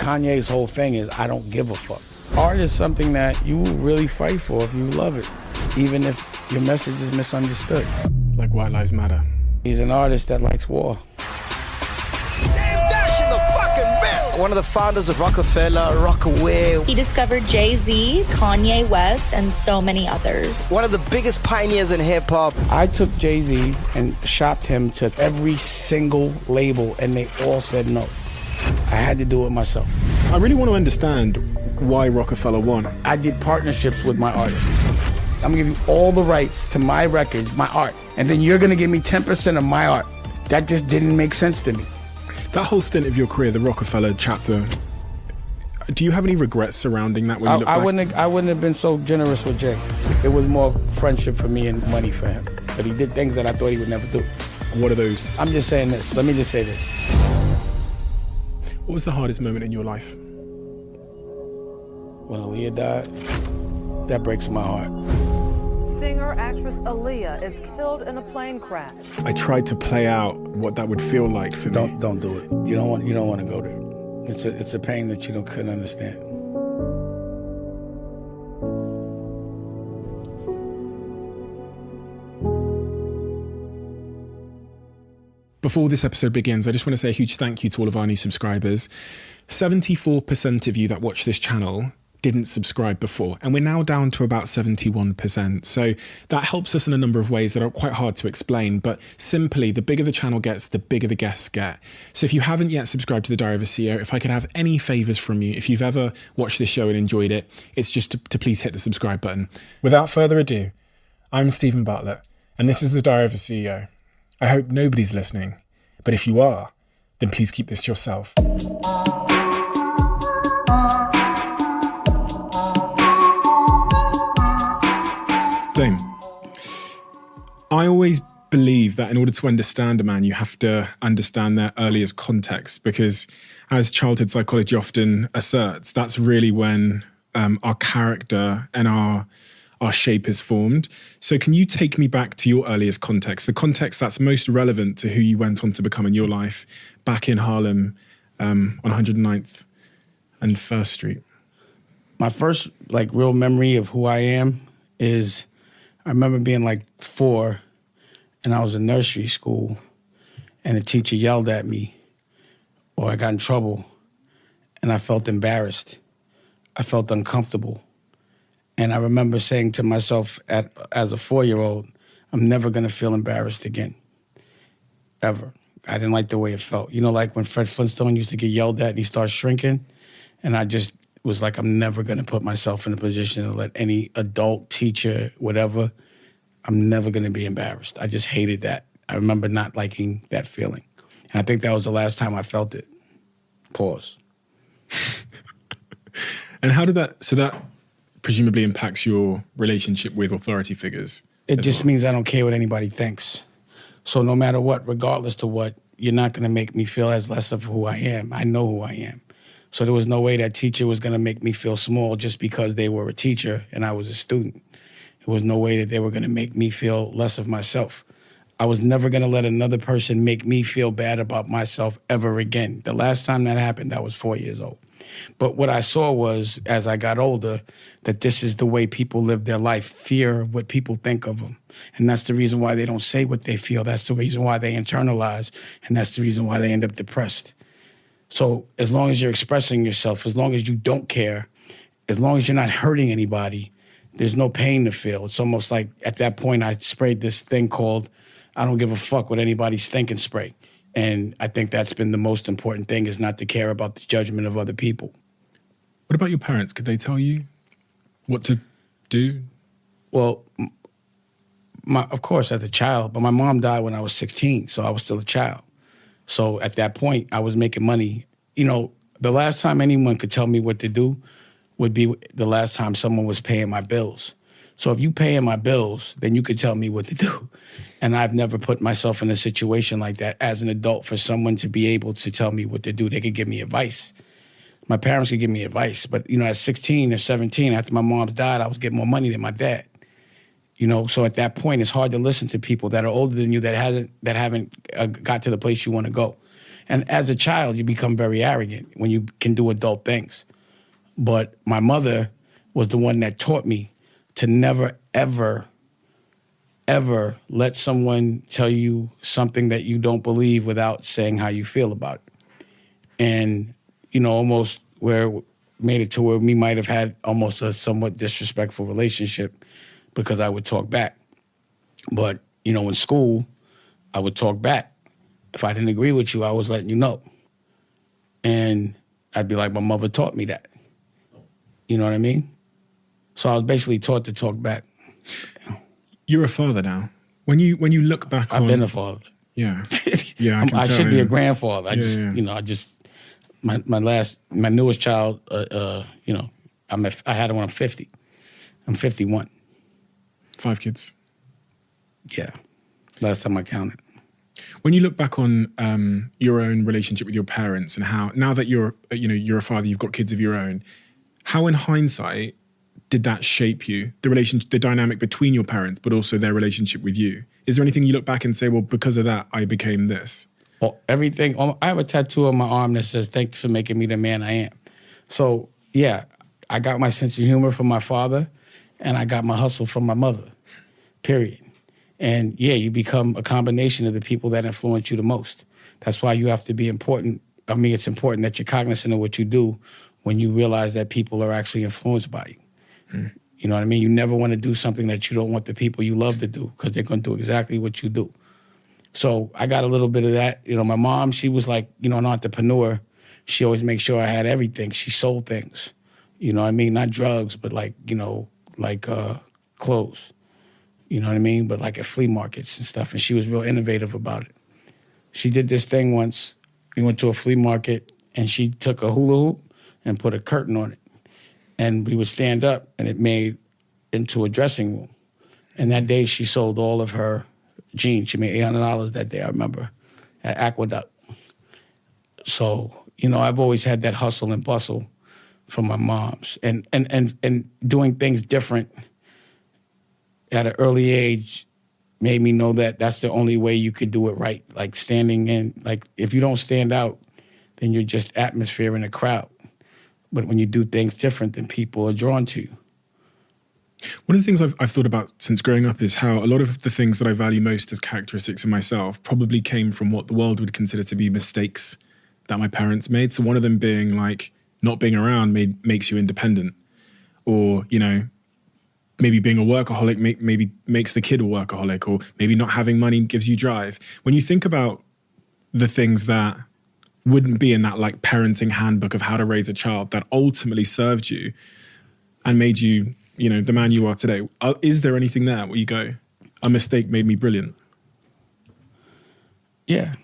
Kanye's whole thing is, I don't give a fuck. Art is something that you will really fight for if you love it, even if your message is misunderstood. Like White Lives Matter. He's an artist that likes war. One of the founders of Rockefeller, Rockaway. He discovered Jay-Z, Kanye West, and so many others. One of the biggest pioneers in hip-hop. I took Jay-Z and shopped him to every single label, and they all said no. I had to do it myself. I really want to understand why Rockefeller won. I did partnerships with my artists. I'm gonna give you all the rights to my record, my art, and then you're gonna give me 10% of my art. That just didn't make sense to me. That whole stint of your career, the Rockefeller chapter, do you have any regrets surrounding that when you look back? I wouldn't have been so generous with Jay. It was more friendship for me and money for him. But he did things that I thought he would never do. What are those? I'm just saying this. Let me just say this. What was the hardest moment in your life? When Aaliyah died, that breaks my heart. Singer-actress Aaliyah is killed in a plane crash. I tried to play out what that would feel like for me. Don't do it. You don't want to go there. It's a pain that you couldn't understand. Before this episode begins, I just want to say a huge thank you to all of our new subscribers. 74% of you that watch this channel didn't subscribe before, and we're now down to about 71%. So that helps us in a number of ways that are quite hard to explain, but simply, the bigger the channel gets, the bigger the guests get. So if you haven't yet subscribed to The Diary of a CEO, if I could have any favors from you, if you've ever watched this show and enjoyed it, it's just to please hit the subscribe button. Without further ado, I'm Stephen Bartlett, and this is The Diary of a CEO. I hope nobody's listening, but if you are, then please keep this to yourself. Dame, I always believe that in order to understand a man, you have to understand their earliest context, because as childhood psychology often asserts, that's really when our character and our shape is formed. So can you take me back to your earliest context, the context that's most relevant to who you went on to become in your life back in Harlem on 109th and 1st Street? My first real memory of who I am is I remember being 4, and I was in nursery school, and the teacher yelled at me, or I got in trouble, and I felt embarrassed. I felt uncomfortable. And I remember saying to myself as a 4-year-old, I'm never gonna feel embarrassed again, ever. I didn't like the way it felt. You know, like when Fred Flintstone used to get yelled at and he starts shrinking, and I just was like, I'm never gonna put myself in a position to let any adult, teacher, whatever, I'm never gonna be embarrassed. I just hated that. I remember not liking that feeling. And I think that was the last time I felt it. Pause. And how did so that presumably impacts your relationship with authority figures? It just means I don't care what anybody thinks. So no matter what, regardless to what, you're not gonna make me feel as less of who I am. I know who I am. So there was no way that teacher was going to make me feel small just because they were a teacher and I was a student. There was no way that they were going to make me feel less of myself. I was never going to let another person make me feel bad about myself ever again. The last time that happened, I was 4 years old. But what I saw was, as I got older, that this is the way people live their life, fear of what people think of them. And that's the reason why they don't say what they feel. That's the reason why they internalize, and that's the reason why they end up depressed. So as long as you're expressing yourself, as long as you don't care, as long as you're not hurting anybody, there's no pain to feel. It's almost like at that point I sprayed this thing called I don't give a fuck what anybody's thinking spray. And I think that's been the most important thing, is not to care about the judgment of other people. What about your parents? Could they tell you what to do? Well, of course, as a child, but my mom died when I was 16, so I was still a child. So at that point, I was making money. You know, the last time anyone could tell me what to do would be the last time someone was paying my bills. So if you paying my bills, then you could tell me what to do. And I've never put myself in a situation like that as an adult for someone to be able to tell me what to do. They could give me advice. My parents could give me advice. But, you know, at 16 or 17, after my mom died, I was getting more money than my dad. You know, so at that point, it's hard to listen to people that are older than you that haven't got to the place you want to go. And as a child, you become very arrogant when you can do adult things. But my mother was the one that taught me to never, ever, ever let someone tell you something that you don't believe without saying how you feel about it. And, almost where it made it to where we might have had almost a somewhat disrespectful relationship because I would talk back. But, in school, I would talk back. If I didn't agree with you, I was letting you know. And I'd be like, my mother taught me that. You know what I mean? So I was basically taught to talk back. You're a father now. When you look back I've been a father. Yeah. Yeah, I tell, should be yeah. a grandfather. I my newest child, I had it when I'm 50. I'm 51. 5 kids. Yeah. Last time I counted. When you look back on your own relationship with your parents and how, now that you're a father, you've got kids of your own, how in hindsight did that shape you, the dynamic between your parents, but also their relationship with you? Is there anything you look back and say, well, because of that, I became this? Well, everything. I have a tattoo on my arm that says, "Thanks for making me the man I am." So, yeah, I got my sense of humor from my father, and I got my hustle from my mother, period. And, yeah, you become a combination of the people that influence you the most. That's why you have to be important. I mean, it's important that you're cognizant of what you do when you realize that people are actually influenced by you. You know what I mean? You never want to do something that you don't want the people you love to do because they're going to do exactly what you do. So I got a little bit of that. My mom, she was like, an entrepreneur. She always made sure I had everything. She sold things. You know what I mean? Not drugs, but clothes. You know what I mean? But like at flea markets and stuff. And she was real innovative about it. She did this thing once. We went to a flea market and she took a hula hoop and put a curtain on it. And we would stand up and it made into a dressing room. And that day she sold all of her jeans. She made $800 that day, I remember, at Aqueduct. So, I've always had that hustle and bustle from my moms. And doing things different at an early age made me know that that's the only way you could do it right. Like standing in, like if you don't stand out, then you're just atmosphere in a crowd. But when you do things different, then people are drawn to you. One of the things I've thought about since growing up is how a lot of the things that I value most as characteristics in myself probably came from what the world would consider to be mistakes that my parents made. So one of them being like not being around makes you independent, or, maybe being a workaholic maybe makes the kid a workaholic, or maybe not having money gives you drive. When you think about the things that wouldn't be in that like parenting handbook of how to raise a child that ultimately served you and made you, the man you are today, is there anything there where you go, a mistake made me brilliant? Yeah.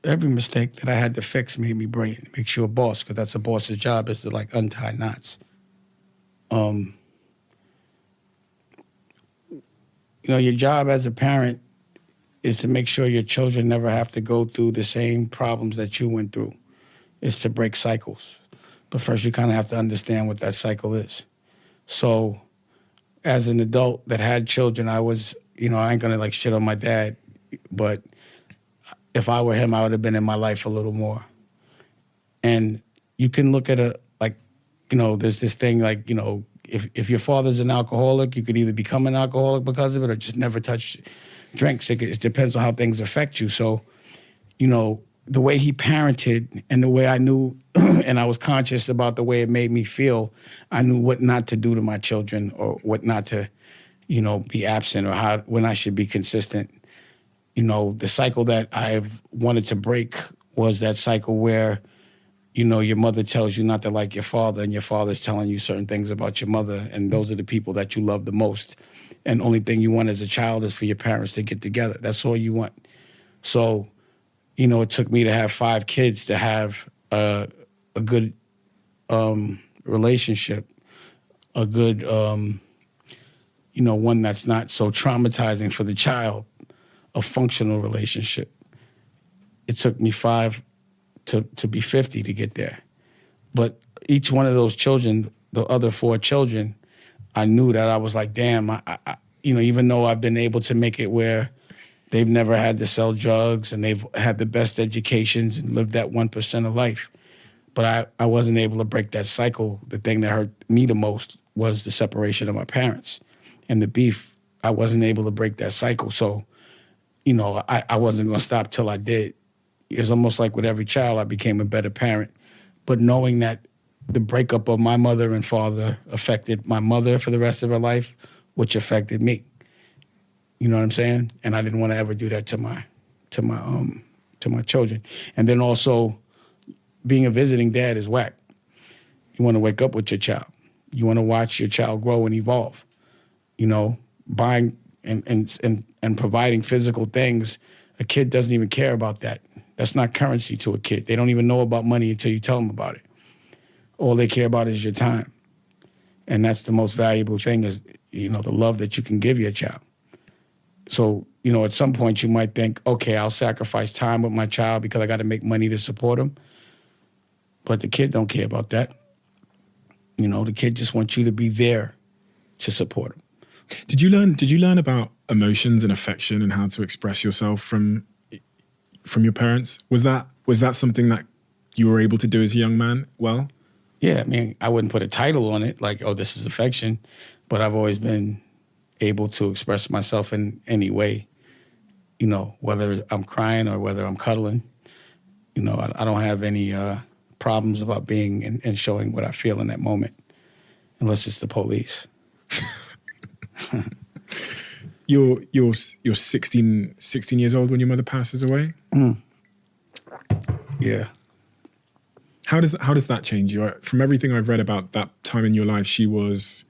Every mistake that I had to fix made me brilliant. It makes you a boss, because that's a boss's job, is to like untie knots. Your job as a parent is to make sure your children never have to go through the same problems that you went through. It's to break cycles. But first you kind of have to understand what that cycle is. So as an adult that had children, I was, I ain't gonna like shit on my dad, but if I were him, I would have been in my life a little more. And you can look at there's this thing like, if your father's an alcoholic, you could either become an alcoholic because of it or just never touch drinks. It depends on how things affect you. So, the way he parented and the way I knew and I was conscious about the way it made me feel, I knew what not to do to my children or what not to, be absent, or when I should be consistent. The cycle that I've wanted to break was that cycle where, your mother tells you not to like your father, and your father's telling you certain things about your mother, and those are the people that you love the most. And the only thing you want as a child is for your parents to get together. That's all you want. So, it took me to have 5 kids to have a good relationship, a good, one that's not so traumatizing for the child, a functional relationship. It took me 5 to be 50 to get there. But each one of those children, the other 4 children, I knew that I was like, damn, I even though I've been able to make it where They've never had to sell drugs, and they've had the best educations and lived that 1% of life. But I wasn't able to break that cycle. The thing that hurt me the most was the separation of my parents and the beef. I wasn't able to break that cycle. So, you know, I wasn't going to stop till I did. It's almost like with every child, I became a better parent. But knowing that the breakup of my mother and father affected my mother for the rest of her life, which affected me. You know what I'm saying? And I didn't want to ever do that to my children. And then also, being a visiting dad is whack. You want to wake up with your child. You want to watch your child grow and evolve. You know, buying and providing physical things. A kid doesn't even care about that. That's not currency to a kid. They don't even know about money until you tell them about it. All they care about is your time. And that's the most valuable thing is, you know, the love that you can give your child. So, you know, at some point you might think, okay, I'll sacrifice time with my child because I got to make money to support him. But the kid don't care about that. You know, the kid just wants you to be there to support him. Did you learn about emotions and affection and how to express yourself from your parents? Was that something that you were able to do as a young man? Well, yeah, I mean, I wouldn't put a title on it like, oh, this is affection, but I've always been able to express myself in any way, you know, whether I'm crying or whether I'm cuddling. You know, I don't have any problems about being and showing what I feel in that moment, unless it's the police. You're 16 years old when your mother passes away? Mm. Yeah. How does that change you? From everything I've read about that time in your life, she was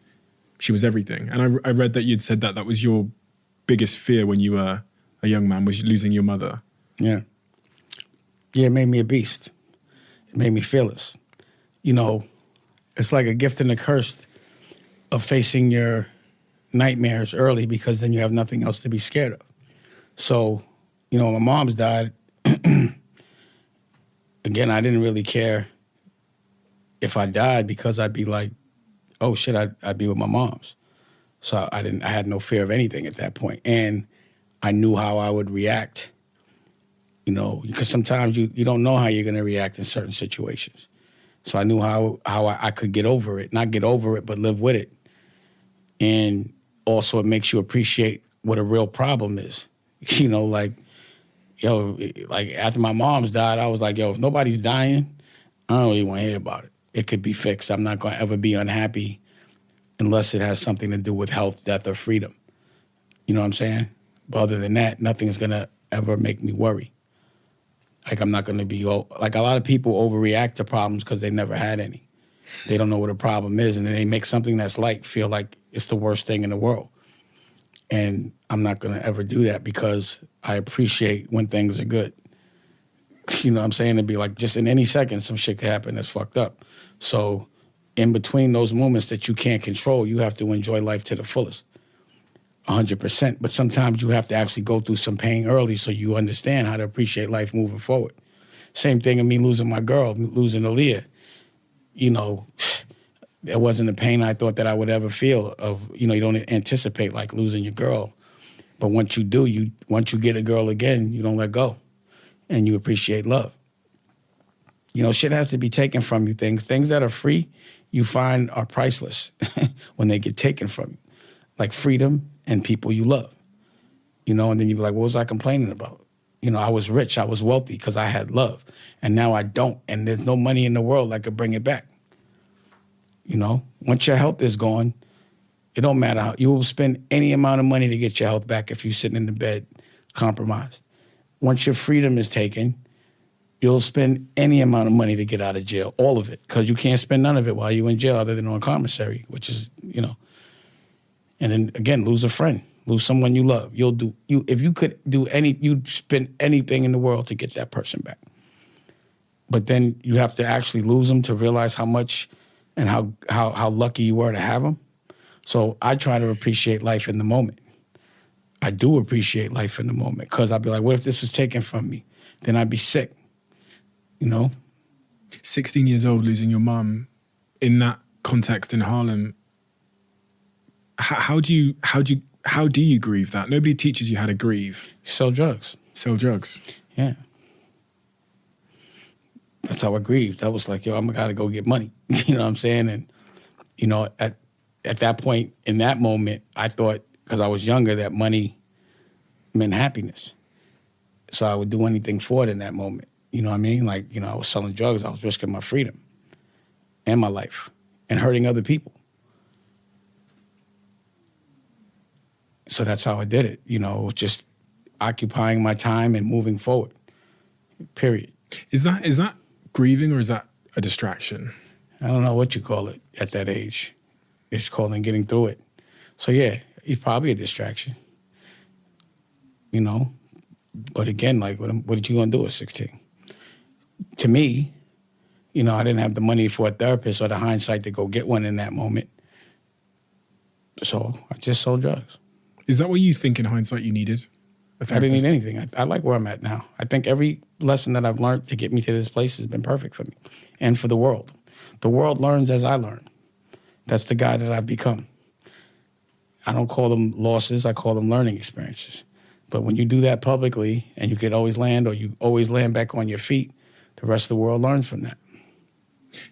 everything. And I read that you'd said that was your biggest fear when you were a young man, was losing your mother. Yeah. Yeah, it made me a beast. It made me fearless. You know, it's like a gift and a curse of facing your nightmares early, because then you have nothing else to be scared of. So, you know, when my mom's died, again, I didn't really care if I died, because I'd be like, oh shit, I'd be with my mom's. So I had no fear of anything at that point. And I knew how I would react, you know, because sometimes you don't know how you're going to react in certain situations. So I knew how I could get over it, not get over it, but live with it. And also it makes you appreciate what a real problem is. You know, like, yo, like after my mom's died, I was like, yo, if nobody's dying, I don't really want to hear about it. It could be fixed. I'm not going to ever be unhappy unless it has something to do with health, death, or freedom. You know what I'm saying? But other than that, nothing's going to ever make me worry. Like, I'm not going to be, like, a lot of people overreact to problems because they never had any. They don't know what a problem is, and then they make something that's light feel like it's the worst thing in the world. And I'm not going to ever do that, because I appreciate when things are good. You know what I'm saying? It'd be like, just in any second, some shit could happen that's fucked up. So in between those moments that you can't control, you have to enjoy life to the fullest, 100%. But sometimes you have to actually go through some pain early so you understand how to appreciate life moving forward. Same thing in me losing my girl, losing Aaliyah. You know, it wasn't the pain I thought that I would ever feel of, you know, you don't anticipate like losing your girl. But once you do, once you get a girl again, you don't let go. And you appreciate love. You know, shit has to be taken from you. Things that are free, you find are priceless when they get taken from you. Like freedom and people you love. You know, and then you're like, what was I complaining about? You know, I was rich, I was wealthy because I had love. And now I don't. And there's no money in the world that could bring it back. You know, once your health is gone, it don't matter how. You will spend any amount of money to get your health back if you're sitting in the bed compromised. Once your freedom is taken, you'll spend any amount of money to get out of jail, all of it, because you can't spend none of it while you're in jail other than on commissary, which is, you know. And then, again, lose a friend, lose someone you love. If you could do you'd spend anything in the world to get that person back. But then you have to actually lose them to realize how much and how lucky you were to have them. So I try to appreciate life in the moment. I do appreciate life in the moment, because I'd be like, what if this was taken from me? Then I'd be sick, you know? 16 years old, losing your mum in that context in Harlem. How do you how do you grieve that? Nobody teaches you how to grieve. Sell drugs. Sell drugs. Yeah. That's how I grieved. That was like, yo, I'm gotta go get money. You know what I'm saying? And, you know, at that point, in that moment, I thought, because I was younger, that money meant happiness. So I would do anything for it in that moment. You know what I mean? Like, you know, I was selling drugs. I was risking my freedom and my life and hurting other people. So that's how I did it. You know, just occupying my time and moving forward, period. Is that grieving or is that a distraction? I don't know what you call it at that age. It's called getting through it. So yeah, it's probably a distraction. You know? But again, like, what are you gonna do at 16? To me, you know, I didn't have the money for a therapist or the hindsight to go get one in that moment. So I just sold drugs. Is that what you think in hindsight you needed? A I didn't therapist? need anything. I like where I'm at now. I think every lesson that I've learned to get me to this place has been perfect for me and for the world. The world learns as I learn. That's the guy that I've become. I don't call them losses. I call them learning experiences. But when you do that publicly and you can always land, or you always land back on your feet, the rest of the world learns from that.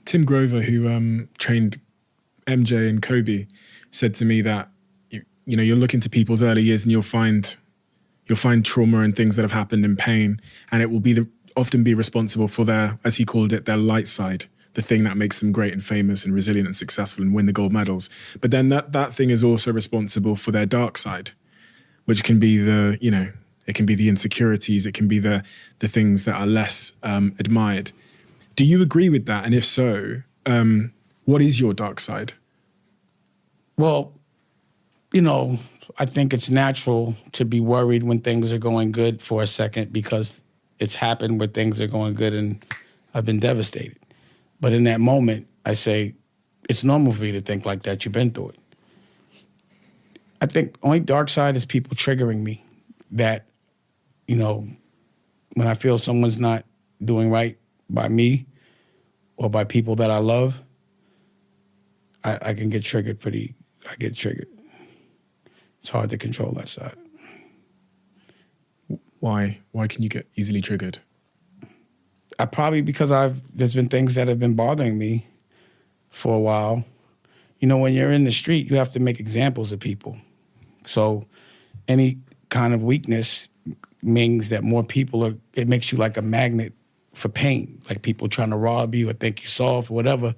Tim Grover, who trained MJ and Kobe, said to me that you know, you'll look into people's early years and you'll find trauma and things that have happened in pain, and it will be often be responsible for their, as he called it, their light side, the thing that makes them great and famous and resilient and successful and win the gold medals. But then that thing is also responsible for their dark side, which can be the, you know, it can be the insecurities, it can be the things that are less admired. Do you agree with that? And if so, what is your dark side? Well, you know, I think it's natural to be worried when things are going good for a second, because it's happened where things are going good and I've been devastated. But in that moment, I say, it's normal for you to think like that. You've been through it. I think only dark side is people triggering me, that, you know, when I feel someone's not doing right by me or by people that I love, I can get triggered I get triggered. It's hard to control that side. Why can you get easily triggered? Probably because there's been things that have been bothering me for a while. You know, when you're in the street, you have to make examples of people. So any kind of weakness means that more people it makes you like a magnet for pain, like people trying to rob you or think you're soft or whatever,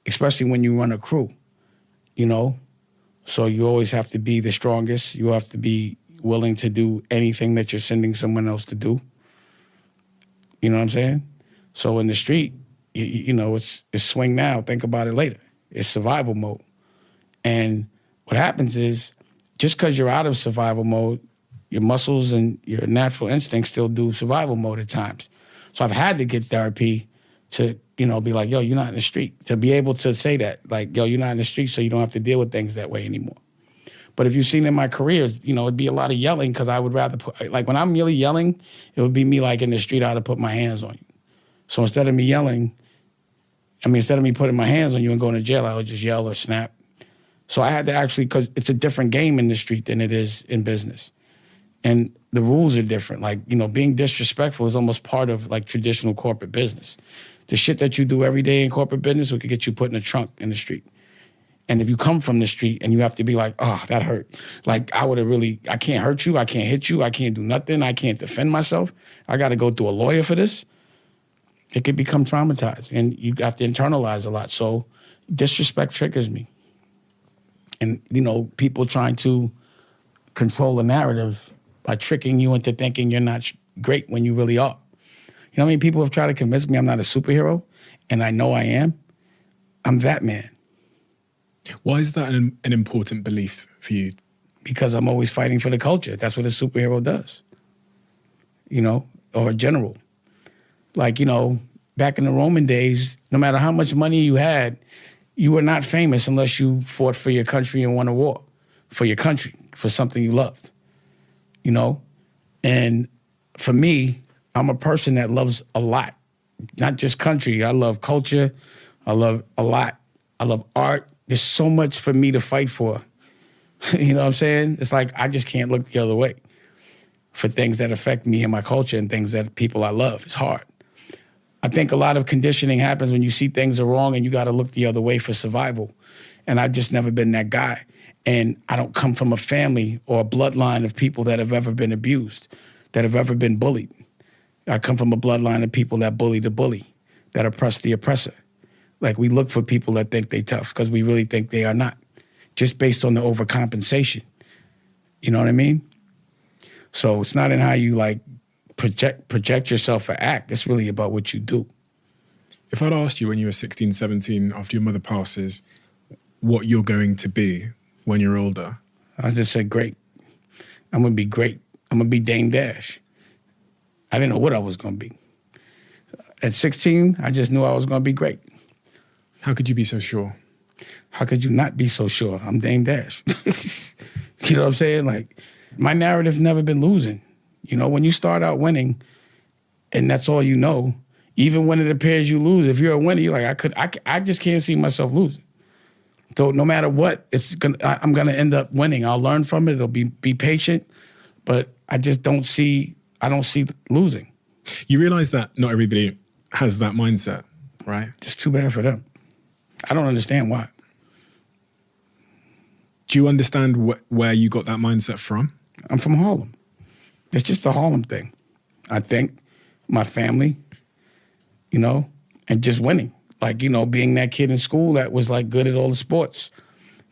especially when you run a crew, you know? So you always have to be the strongest. You have to be willing to do anything that you're sending someone else to do. You know what I'm saying? So in the street, you know, it's swing now, think about it later. It's survival mode. And what happens is, just because you're out of survival mode, your muscles and your natural instincts still do survival mode at times. So I've had to get therapy to, you know, be like, yo, you're not in the street. To be able to say that, like, yo, you're not in the street, so you don't have to deal with things that way anymore. But if you've seen in my career, you know, it'd be a lot of yelling, because I would rather put, like, when I'm really yelling, it would be me, like, in the street, I'd have put my hands on you. So instead of me putting my hands on you and going to jail, I would just yell or snap. So I had to actually, because it's a different game in the street than it is in business. And the rules are different. Like, you know, being disrespectful is almost part of, like, traditional corporate business. The shit that you do every day in corporate business could get you put in a trunk in the street. And if you come from the street and you have to be like, oh, that hurt. Like, I can't hurt you, I can't hit you, I can't do nothing, I can't defend myself. I got to go through a lawyer for this. It could become traumatized, and you have to internalize a lot. So disrespect triggers me. And, you know, people trying to control a narrative by tricking you into thinking you're not great when you really are. You know how many people have tried to convince me I'm not a superhero, and I know I am? I'm that man. Why is that an important belief for you? Because I'm always fighting for the culture. That's what a superhero does, you know, or a general. Like, you know, back in the Roman days, no matter how much money you had, you were not famous unless you fought for your country and won a war, for your country, for something you loved, you know? And for me, I'm a person that loves a lot, not just country. I love culture. I love a lot. I love art. There's so much for me to fight for. You know what I'm saying? It's like I just can't look the other way for things that affect me and my culture and things that people I love. It's hard. I think a lot of conditioning happens when you see things are wrong and you got to look the other way for survival. And I've just never been that guy. And I don't come from a family or a bloodline of people that have ever been abused, that have ever been bullied. I come from a bloodline of people that bully the bully, that oppress the oppressor. Like, we look for people that think they tough because we really think they are not, just based on the overcompensation. You know what I mean? So it's not in how you like project yourself or act. It's really about what you do. If I'd asked you when you were 16, 17, after your mother passes, what you're going to be when you're older, I just said, great. I'm going to be great. I'm going to be Dame Dash. I didn't know what I was going to be. At 16, I just knew I was going to be great. how could you be so sure? How could you not be so sure? I'm Dame Dash. You know what I'm saying? Like, my narrative's never been losing. You know, when you start out winning and that's all you know, even when it appears you lose, if you're a winner, you're like, I just can't see myself losing. So no matter what, I'm gonna end up winning. I'll learn from it. It'll be patient, but I don't see losing. You realize that not everybody has that mindset, right? It's too bad for them. I don't understand why. Do you understand where you got that mindset from? I'm from Harlem. It's just a Harlem thing. I think my family, you know, and just winning. Like, you know, being that kid in school that was like good at all the sports,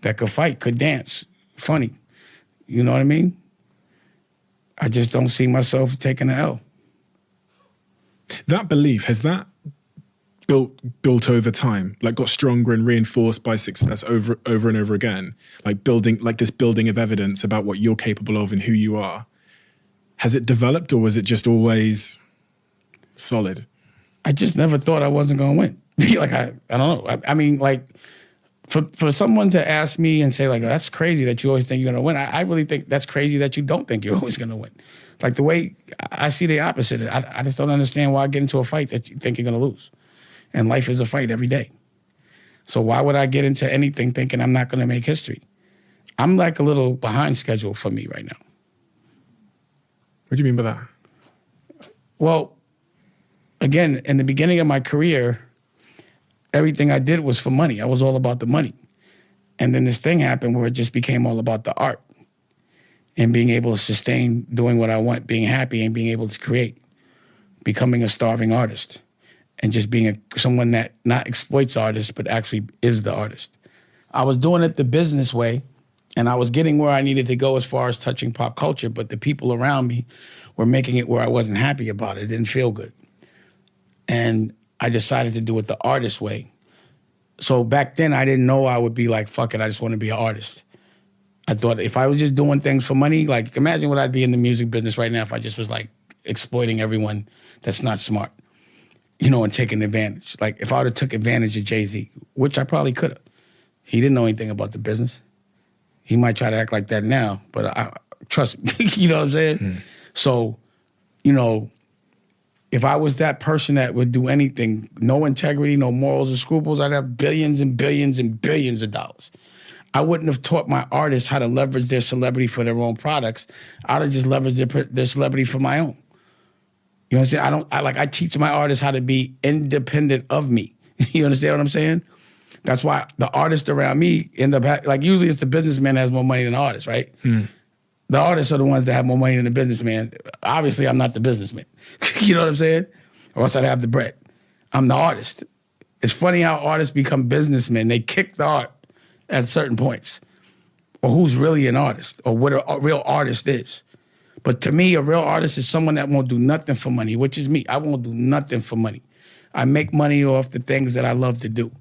that could fight, could dance, funny. You know what I mean? I just don't see myself taking an L. That belief, has that built over time, like got stronger and reinforced by success over and over again? Like this building of evidence about what you're capable of and who you are. Has it developed, or was it just always solid? I just never thought I wasn't going to win. Like, I don't know. I mean, like, for someone to ask me and say, like, that's crazy that you always think you're going to win, I really think that's crazy that you don't think you're always going to win. Like, the way I see the opposite, I just don't understand why I get into a fight that you think you're going to lose. And life is a fight every day. So why would I get into anything thinking I'm not going to make history? I'm like a little behind schedule for me right now. What do you mean by that? Well, again, in the beginning of my career, everything I did was for money. I was all about the money. And then this thing happened where it just became all about the art and being able to sustain doing what I want, being happy and being able to create, becoming a starving artist and just being someone that not exploits artists, but actually is the artist. I was doing it the business way, and I was getting where I needed to go as far as touching pop culture, but the people around me were making it where I wasn't happy about it. It didn't feel good. And I decided to do it the artist way. So back then, I didn't know I would be like, fuck it, I just want to be an artist. I thought if I was just doing things for money, like imagine what I'd be in the music business right now if I just was like exploiting everyone that's not smart, you know, and taking advantage. Like if I would have took advantage of Jay-Z, which I probably could have. He didn't know anything about the business. He might try to act like that now, but I trust me, you know what I'm saying? Mm. So, you know, if I was that person that would do anything, no integrity, no morals or scruples, I'd have billions and billions and billions of dollars. I wouldn't have taught my artists how to leverage their celebrity for their own products. I'd have just leveraged their celebrity for my own. You know what I'm saying? I teach my artists how to be independent of me. You understand what I'm saying? That's why the artists around me end up, like usually it's the businessman that has more money than the artist, right? Mm. The artists are the ones that have more money than the businessman. Obviously, I'm not the businessman. You know what I'm saying? Or else I'd have the bread. I'm the artist. It's funny how artists become businessmen. They kick the art at certain points. Or who's really an artist, or what a real artist is. But to me, a real artist is someone that won't do nothing for money, which is me. I won't do nothing for money. I make money off the things that I love to do,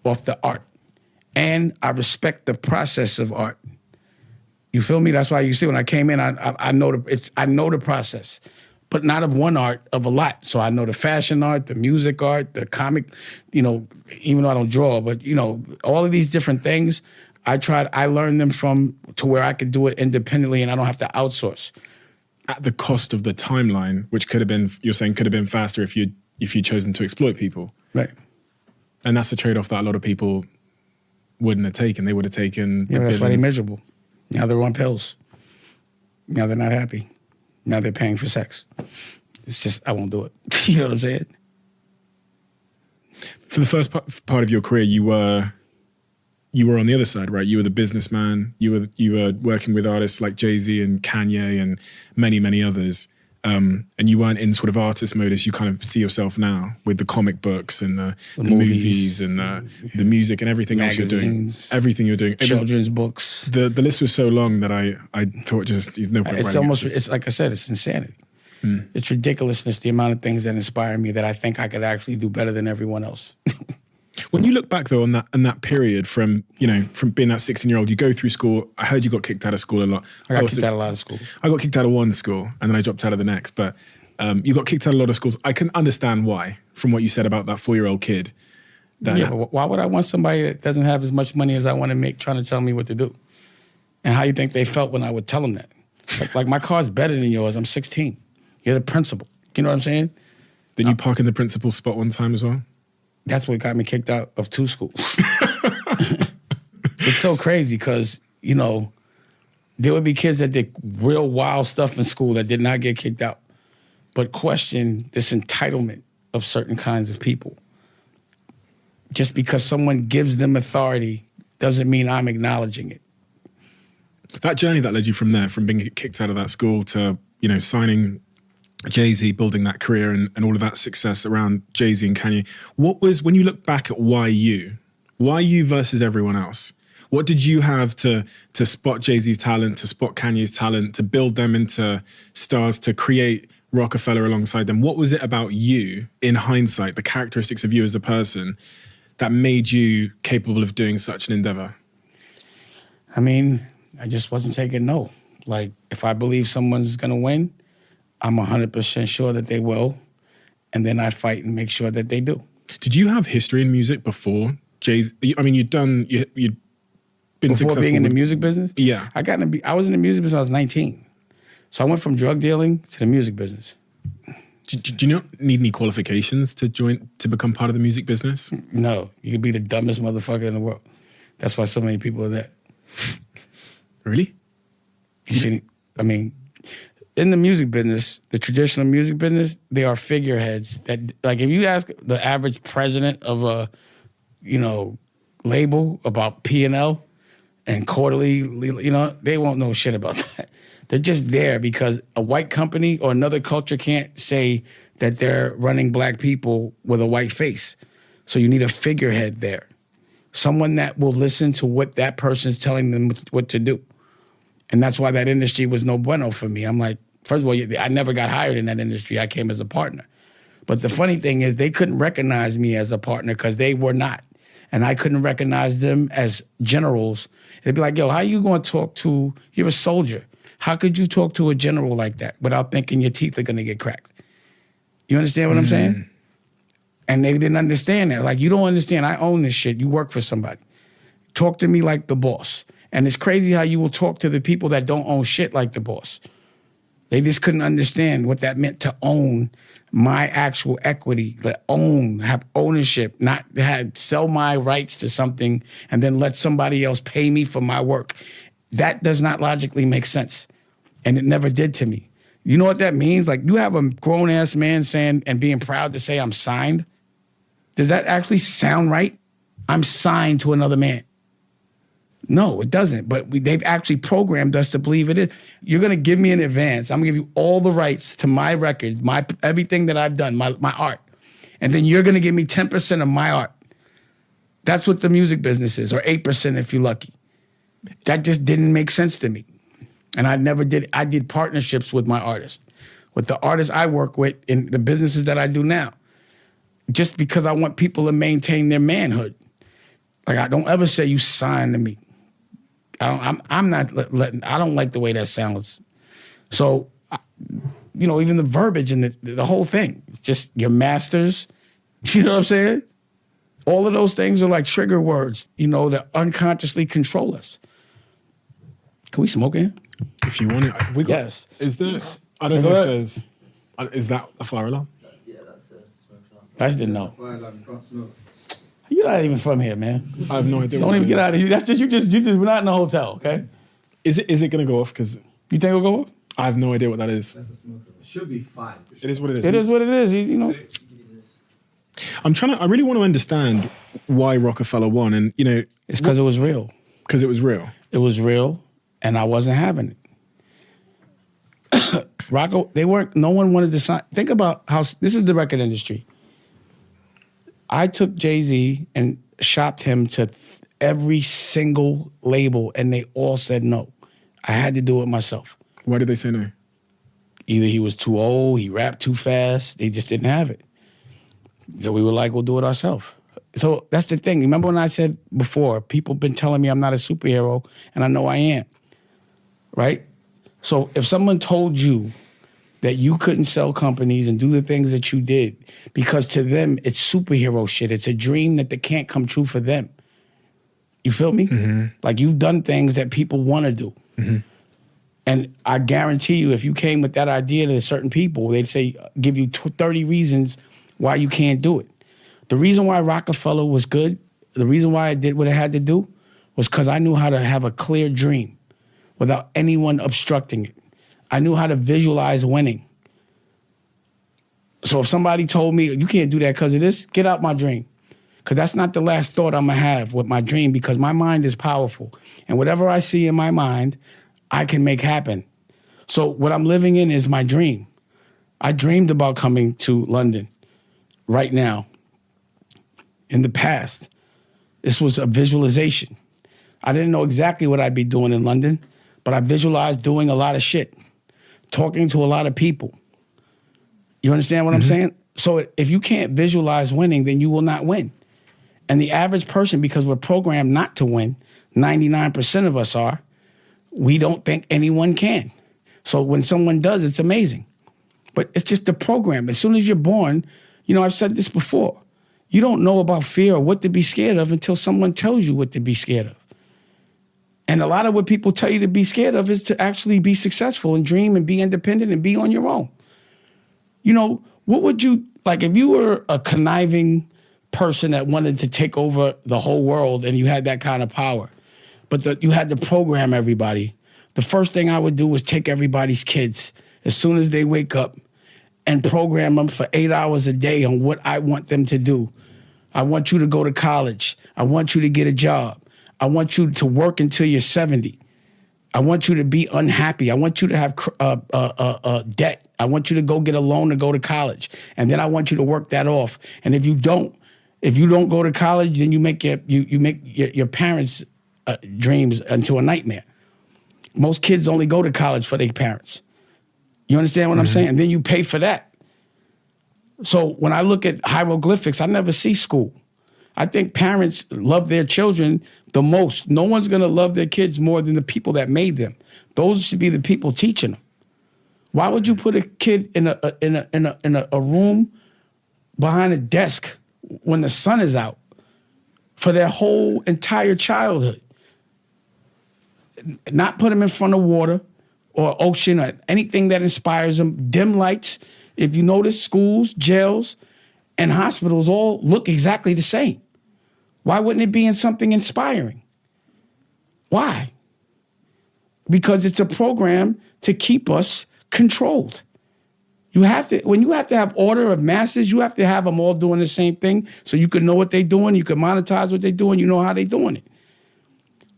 off the art. And I respect the process of art. You feel me? That's why you see when I came in, I know the process, but not of one art, of a lot. So I know the fashion art, the music art, the comic, you know, even though I don't draw, but you know, all of these different things, I learned them from to where I could do it independently and I don't have to outsource. At the cost of the timeline, which could have been, you're saying could have been faster if you'd chosen to exploit people. Right. And that's a trade-off that a lot of people wouldn't have taken. They would have taken the Yeah, that's why they're billions. miserable. Now they're on pills. Now they're not happy. Now they're paying for sex. It's just, I won't do it. You know what I'm saying? For the first part of your career, you were on the other side, right? You were the businessman. You were working with artists like Jay-Z and Kanye and many, many others. And you weren't in sort of artist mode as you kind of see yourself now with the comic books and the movies and the music and everything else you're doing. Magazines, Everything you're doing. children's books. The list was so long that I thought just no point. It's writing almost, it. it's like I said, it's insanity. It's ridiculousness, the amount of things that inspire me that I think I could actually do better than everyone else. When you look back though on that period from being that 16-year-old, you go through school. I heard you got kicked out of school a lot. I got kicked out of a lot of schools. I got kicked out of one school and then I dropped out of the next. But you got kicked out of a lot of schools. I can understand why from what you said about that 4-year-old kid. Yeah, but why would I want somebody that doesn't have as much money as I want to make trying to tell me what to do? And how do you think they felt when I would tell them that? Like my car's better than yours. I'm 16. You're the principal. You know what I'm saying? Did you park in the principal's spot one time as well? That's what got me kicked out of 2 schools. It's so crazy because, there would be kids that did real wild stuff in school that did not get kicked out, but question this entitlement of certain kinds of people. Just because someone gives them authority doesn't mean I'm acknowledging it. That journey that led you from there, from being kicked out of that school to, signing Jay-Z, building that career and all of that success around Jay-Z and Kanye. What was, when you look back at why you versus everyone else? What did you have to spot Jay-Z's talent, to spot Kanye's talent, to build them into stars, to create Rockefeller alongside them? What was it about you, in hindsight, the characteristics of you as a person, that made you capable of doing such an endeavor? I mean, I just wasn't taking no. Like, if I believe someone's going to win, I'm 100% sure that they will. And then I fight and make sure that they do. Did you have history in music before Jay-Z? I mean, you'd been Before successful being in the with- music business? Yeah. I was in the music business when I was 19. So I went from drug dealing to the music business. Do you not need any qualifications to become part of the music business? No, you could be the dumbest motherfucker in the world. That's why so many people are there. Really? You see, I mean, in the music business, the traditional music business, they are figureheads that, like, if you ask the average president of a, label about P&L and quarterly, they won't know shit about that. They're just there because a white company or another culture can't say that they're running black people with a white face. So you need a figurehead there. Someone that will listen to what that person's telling them what to do. And that's why that industry was no bueno for me. I'm like, first of all, I never got hired in that industry. I came as a partner. But the funny thing is they couldn't recognize me as a partner because they were not. And I couldn't recognize them as generals. They'd be like, yo, how you going to talk to, you're a soldier. How could you talk to a general like that without thinking your teeth are going to get cracked? You understand what I'm saying? And they didn't understand that. Like, you don't understand. I own this shit. You work for somebody. Talk to me like the boss. And it's crazy how you will talk to the people that don't own shit like the boss. They just couldn't understand what that meant to own my actual equity, have ownership, not sell my rights to something and then let somebody else pay me for my work. That does not logically make sense. And it never did to me. You know what that means? Like, you have a grown-ass man saying and being proud to say I'm signed. Does that actually sound right? I'm signed to another man. No, it doesn't. But they've actually programmed us to believe it is. You're going to give me an advance. I'm going to give you all the rights to my records, everything that I've done, my art. And then you're going to give me 10% of my art. That's what the music business is, or 8% if you're lucky. That just didn't make sense to me. And I did partnerships with my artists, with the artists I work with in the businesses that I do now, just because I want people to maintain their manhood. Like, I don't ever say you sign to me. I'm not letting, I don't like the way that sounds. So, even the verbiage and the whole thing, just your masters, you know what I'm saying? All of those things are like trigger words, that unconsciously control us. Can we smoke in? If you want it. Yes. Is there, I don't know if there's, is that a fire alarm? Yeah, that's a smoke alarm. I just didn't know. Fire alarm, you can't smoke. You're not even from here, man. I have no idea. Don't even get out of here. That's just you just we're not in a hotel, okay? Is it gonna go off? Because You think it'll go off? I have no idea what that is. That's a smoker. It should be fine. It is what it is. It is what it is. You know. I really want to understand why Rockefeller won, and It's because it was real. because it was real. It was real, and I wasn't having it. Rocco, no one wanted to sign. Think about how, this is the record industry. I took Jay-Z and shopped him to every single label, and they all said no. I had to do it myself. Why did they say no? Either he was too old, he rapped too fast, they just didn't have it. So we were like, we'll do it ourselves. So that's the thing. Remember when I said before, people been telling me I'm not a superhero, and I know I am, right? So if someone told you that you couldn't sell companies and do the things that you did, because to them it's superhero shit, it's a dream that they can't come true for them. You feel me? Mm-hmm. Like you've done things that people want to do. Mm-hmm. And I guarantee you, if you came with that idea to certain people, they'd say, give you 30 reasons why you can't do it. The reason why Rockefeller was good, the reason why I did what I had to do, was because I knew how to have a clear dream without anyone obstructing it. I knew how to visualize winning. So if somebody told me, you can't do that because of this, get out my dream. Because that's not the last thought I'm going to have with my dream, because my mind is powerful. And whatever I see in my mind, I can make happen. So what I'm living in is my dream. I dreamed about coming to London right now. In the past, this was a visualization. I didn't know exactly what I'd be doing in London, but I visualized doing a lot of shit, talking to a lot of people. You understand what I'm saying? So if you can't visualize winning, then you will not win. And the average person, because we're programmed not to win, 99% of us are, we don't think anyone can. So when someone does, it's amazing. But it's just a program. As soon as you're born, I've said this before, you don't know about fear or what to be scared of until someone tells you what to be scared of. And a lot of what people tell you to be scared of is to actually be successful and dream and be independent and be on your own. What would you, like if you were a conniving person that wanted to take over the whole world and you had that kind of power, but you had to program everybody, the first thing I would do was take everybody's kids as soon as they wake up and program them for 8 hours a day on what I want them to do. I want you to go to college. I want you to get a job. I want you to work until you're 70. I want you to be unhappy. I want you to have debt. I want you to go get a loan to go to college. And then I want you to work that off. And if you don't go to college, then you make your parents' dreams into a nightmare. Most kids only go to college for their parents. You understand what I'm saying? And then you pay for that. So when I look at hieroglyphics, I never see school. I think parents love their children the most. No one's going to love their kids more than the people that made them. Those should be the people teaching them. Why would you put a kid in a room behind a desk when the sun is out for their whole entire childhood? Not put them in front of water or ocean or anything that inspires them. Dim lights. If you notice, schools, jails, and hospitals all look exactly the same. Why wouldn't it be in something inspiring? Why? Because it's a program to keep us controlled. When you have to have order of masses, you have to have them all doing the same thing so you can know what they're doing, you can monetize what they're doing, you know how they're doing it.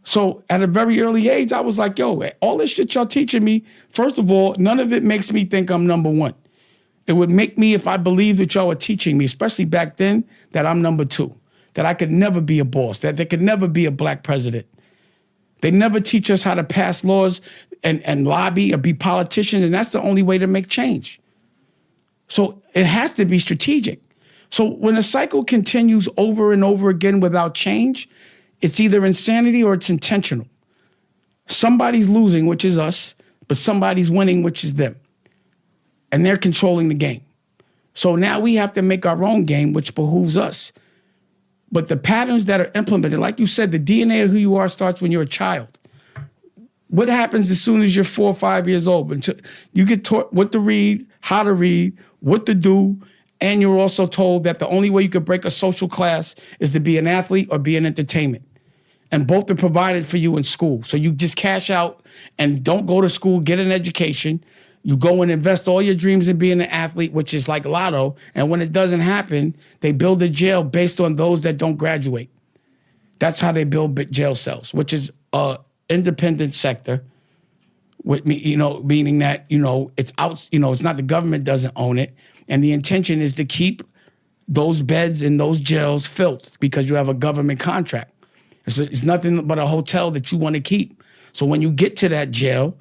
So at a very early age, I was like, yo, all this shit y'all teaching me, first of all, none of it makes me think I'm number one. It would make me, if I believed what y'all were teaching me, especially back then, that I'm number two, that I could never be a boss, that there could never be a black president. They never teach us how to pass laws and lobby or be politicians, and that's the only way to make change. So it has to be strategic. So when a cycle continues over and over again without change, it's either insanity or it's intentional. Somebody's losing, which is us, but somebody's winning, which is them. And they're controlling the game. So now we have to make our own game, which behooves us. But the patterns that are implemented, like you said, the DNA of who you are starts when you're a child. What happens as soon as you're 4 or 5 years old? Until you get taught what to read, how to read, what to do, And you're also told that the only way you could break a social class is to be an athlete or be in entertainment. And both are provided for you in school. So you just cash out and don't go to school, get an education. You go and invest all your dreams in being an athlete, which is like lotto. And when it doesn't happen, they build a jail based on those that don't graduate. That's how they build jail cells, which is a independent sector. With me, meaning that, it's out, it's not the government doesn't own it. And the intention is to keep those beds in those jails filled because you have a government contract. It's nothing but a hotel that you want to keep. So when you get to that jail,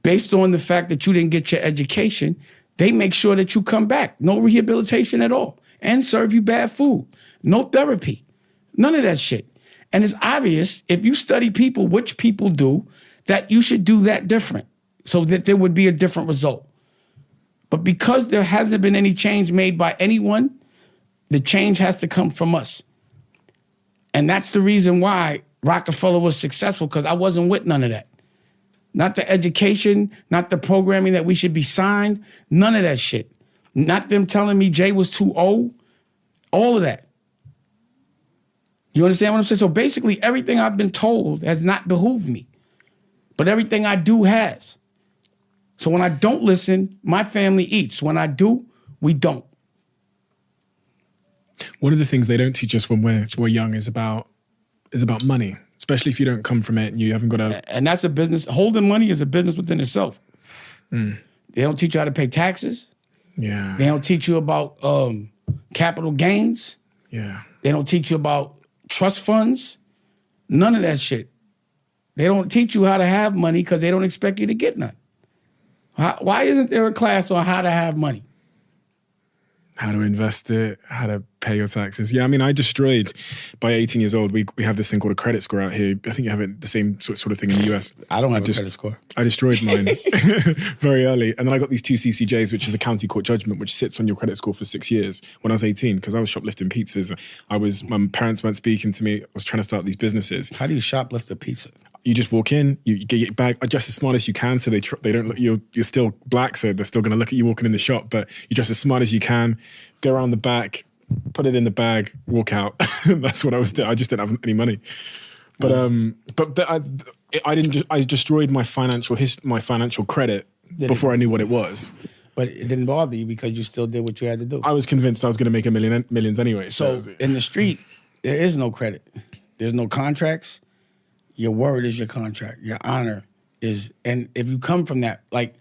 based on the fact that you didn't get your education, they make sure that you come back. No rehabilitation at all. And serve you bad food. No therapy. None of that shit. And it's obvious, if you study people, which people do, that you should do that different so that there would be a different result. But because there hasn't been any change made by anyone, the change has to come from us. And that's the reason why Rockefeller was successful, because I wasn't with none of that. Not the education, not the programming that we should be signed, none of that shit. Not them telling me Jay was too old, all of that. You understand what I'm saying? So basically everything I've been told has not behooved me, but everything I do has. So when I don't listen, my family eats. When I do, we don't. One of the things they don't teach us when we're young is about money, especially if you don't come from it and you haven't got a... And that's a business. Holding money is a business within itself. They don't teach you how to pay taxes. Yeah. They don't teach you about capital gains. Yeah. They don't teach you about trust funds. None of that shit. They don't teach you how to have money because they don't expect you to get none. Why isn't there a class on how to have money? How to invest it, how to pay your taxes. Yeah, I mean, I destroyed, by 18 years old, we have this thing called a credit score out here. I think you have it, the same sort of thing in the US. I don't have a credit score. I destroyed mine very early. And then I got these 2 CCJs, which is a county court judgment, which sits on your credit score for 6 years when I was 18, because I was shoplifting pizzas. My parents weren't speaking to me. I was trying to start these businesses. How do you shoplift a pizza? You just walk in, you get your bag, dress as smart as you can, so they don't look, you're still black, so they're still going to look at you walking in the shop, but you dress as smart as you can, go around the back, put it in the bag, walk out. That's what I was doing. I just didn't have any money. But I destroyed my financial credit before I knew what it was. But it didn't bother you because you still did what you had to do. I was convinced I was going to make millions anyway. So in the street, there is no credit. There's no contracts. Your word is your contract. Your honor is, and if you come from that, like,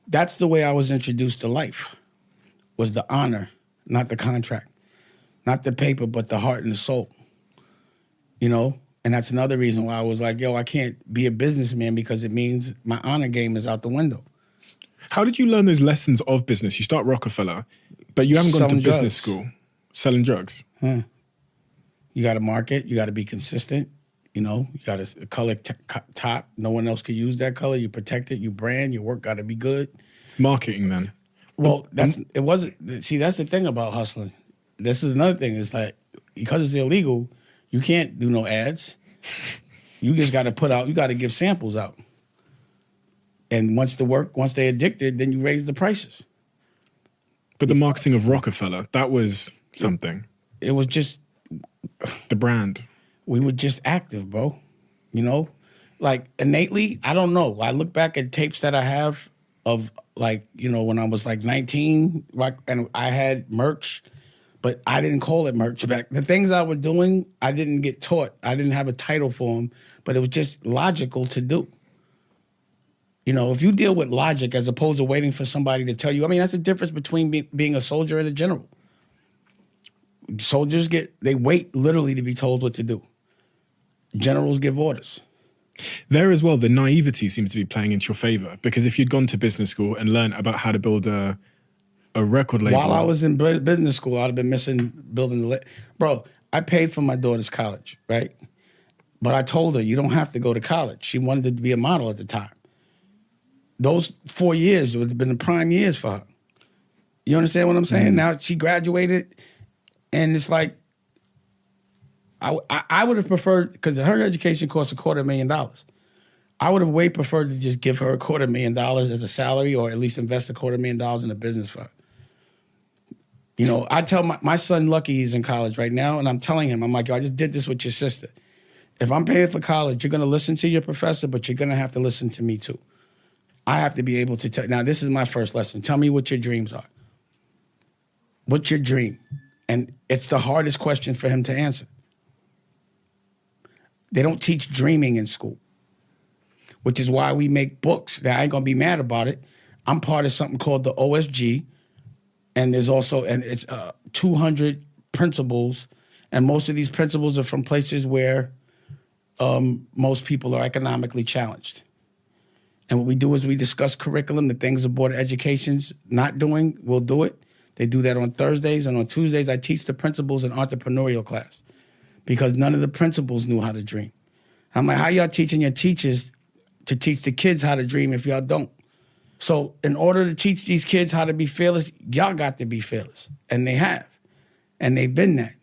that's the way I was introduced to life, was the honor, not the contract. Not the paper, but the heart and the soul. And that's another reason why I was like, I can't be a businessman, because it means my honor game is out the window. How did you learn those lessons of business? You start Rockefeller, but you haven't gone to business school. Selling drugs. You got to market. You got to be consistent. You got a color top. No one else could use that color. You protect it. You brand. Your work got to be good. Marketing, then. Well, it wasn't. See, that's the thing about hustling. This is another thing. It's like, because it's illegal, you can't do no ads. You just got to put out. You got to give samples out. And once they addicted, then you raise the prices. But the marketing of Rockefeller, that was something. It was just the brand. We were just active, bro. Like innately, I don't know. I look back at tapes that I have of, like, when I was like 19, and I had merch, but I didn't call it merch back. The things I was doing, I didn't get taught. I didn't have a title for them, but it was just logical to do. If you deal with logic as opposed to waiting for somebody to tell you, that's the difference between being a soldier and a general. Soldiers they wait literally to be told what to do. Generals give orders. There as well, the naivety seems to be playing into your favor, because if you'd gone to business school and learned about how to build a record label. While I was in business school, I'd have been missing building Bro, I paid for my daughter's college, right? But I told her, you don't have to go to college. She wanted to be a model at the time. Those 4 years would have been the prime years for her. You understand what I'm saying? Now she graduated, and it's like, I would have preferred, because her education costs $250,000. I would have way preferred to just give her $250,000 as a salary, or at least invest $250,000 in a business for her. You know, I tell my son Lucky, he's in college right now, and I'm telling him, I'm like, yo, I just did this with your sister. If I'm paying for college, you're going to listen to your professor, but you're going to have to listen to me too. I have to be able to tell. Now, this is my first lesson. Tell me what your dreams are. What's your dream? And it's the hardest question for him to answer. They don't teach dreaming in school, which is why we make books. Now, I ain't going to be mad about it. I'm part of something called the OSG, and there's also, and it's 200 principles, and most of these principles are from places where most people are economically challenged. And what we do is we discuss curriculum, the things the Board of Education's not doing, we'll do it. They do that on Thursdays, and on Tuesdays I teach the principles in entrepreneurial class because none of the principals knew how to dream. I'm like, how y'all teaching your teachers to teach the kids how to dream if y'all don't? So in order to teach these kids how to be fearless, y'all got to be fearless. And they have. And they've been that.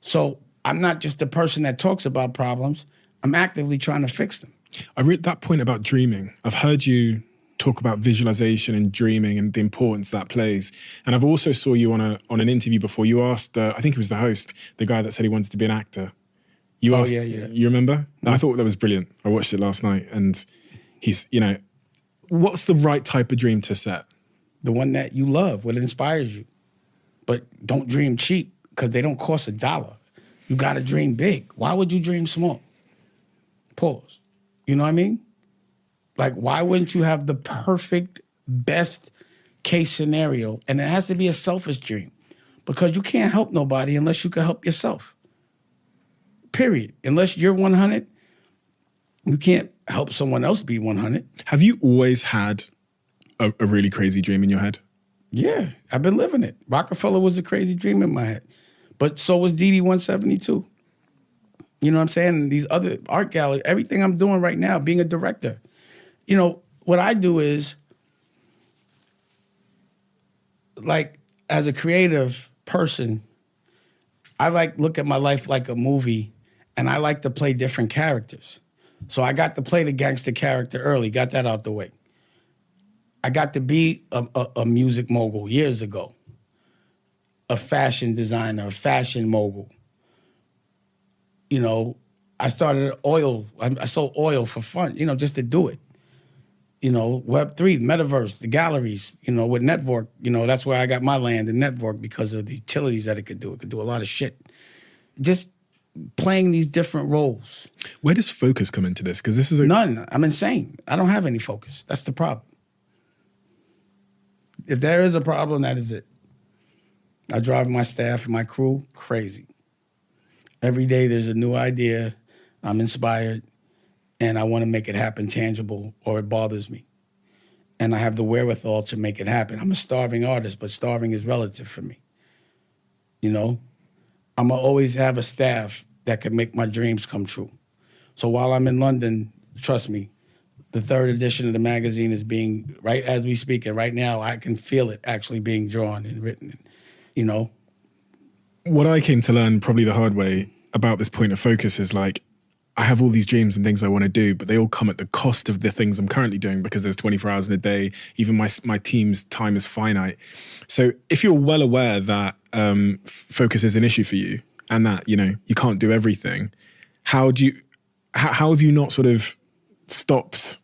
So I'm not just the person that talks about problems. I'm actively trying to fix them. I read that point about dreaming. I've heard you talk about visualization and dreaming and the importance that plays. And I've also saw you on an interview before. You asked, I think it was the host, the guy that said he wanted to be an actor. You asked, yeah. You remember? Mm-hmm. I thought that was brilliant. I watched it last night, and he's, what's the right type of dream to set? The one that you love, what inspires you. But don't dream cheap because they don't cost $1. You got to dream big. Why would you dream small? Pause. You know what I mean? Like, why wouldn't you have the perfect, best case scenario? And it has to be a selfish dream because you can't help nobody unless you can help yourself. Period. Unless you're 100, you can't help someone else be 100. Have you always had a really crazy dream in your head? Yeah, I've been living it. Rockefeller was a crazy dream in my head. But so was DD 172. You know what I'm saying? And these other art galleries, everything I'm doing right now, being a director. You know, what I do is, like, as a creative person, I look at my life like a movie, and I like to play different characters. So I got to play the gangster character early, got that out the way. I got to be a music mogul years ago, a fashion designer, a fashion mogul. You know, I started oil. I sold oil for fun, just to do it. Web3, metaverse, the galleries, with Network, that's where I got my land in Network because of the utilities that it could do. It could do a lot of shit. Just playing these different roles. Where does focus come into this? Because this is None. I'm insane. I don't have any focus. That's the problem. If there is a problem, that is it. I drive my staff and my crew crazy. Every day there's a new idea. I'm inspired. And I want to make it happen tangible, or it bothers me. And I have the wherewithal to make it happen. I'm a starving artist, but starving is relative for me. I'm going to always have a staff that can make my dreams come true. So while I'm in London, trust me, the 3rd edition of the magazine is being, right as we speak, and right now I can feel it actually being drawn and written, What I came to learn probably the hard way about this point of focus is I have all these dreams and things I want to do, but they all come at the cost of the things I'm currently doing because there's 24 hours in a day. Even my team's time is finite. So if you're well aware that focus is an issue for you and that, you can't do everything, how have you not sort of stopped,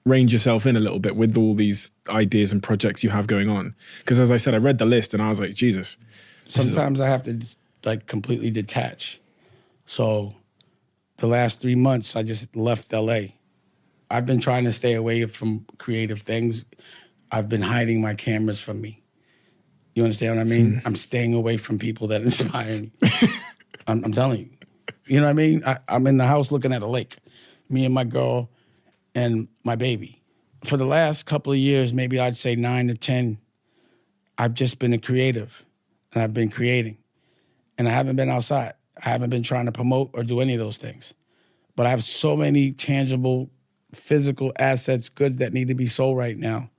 reined yourself in a little bit with all these ideas and projects you have going on? Because as I said, I read the list and I was like, Jesus. Sometimes I have to completely detach. So the last 3 months, I just left LA. I've been trying to stay away from creative things. I've been hiding my cameras from me. You understand what I mean? I'm staying away from people that inspire me. I'm telling you. You know what I mean? I'm in the house looking at a lake. Me and my girl and my baby. For the last couple of years, maybe I'd say 9 to 10, I've just been a creative. And I've been creating. And I haven't been outside. I haven't been trying to promote or do any of those things. But I have so many tangible, physical assets, goods that need to be sold right now,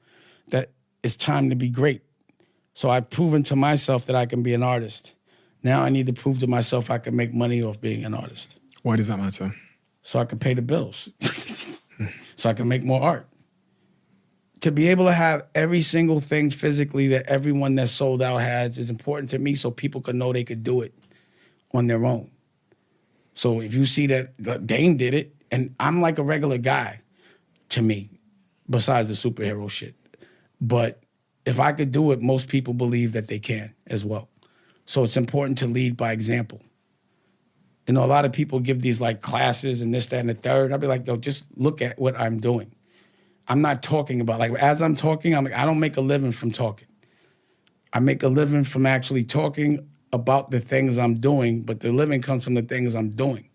that it's time to be great. So I've proven to myself that I can be an artist. Now I need to prove to myself I can make money off being an artist. Why does that matter? So I can pay the bills. So I can make more art. to be able to have every single thing physically that everyone that's sold out has is important to me, so people could know they could do it on their own. So if you see that Dame did it, and I'm like a regular guy to me, besides the superhero shit. But if I could do it, most people believe that they can as well. So it's important to lead by example. You know, a lot of people give these like classes and this, that, and the third. I'll be like, yo, just look at what I'm doing. I'm not talking about, like, as I'm talking, I'm like, I don't make a living from talking. I make a living from actually talking about the things I'm doing, but the living comes from the things I'm doing.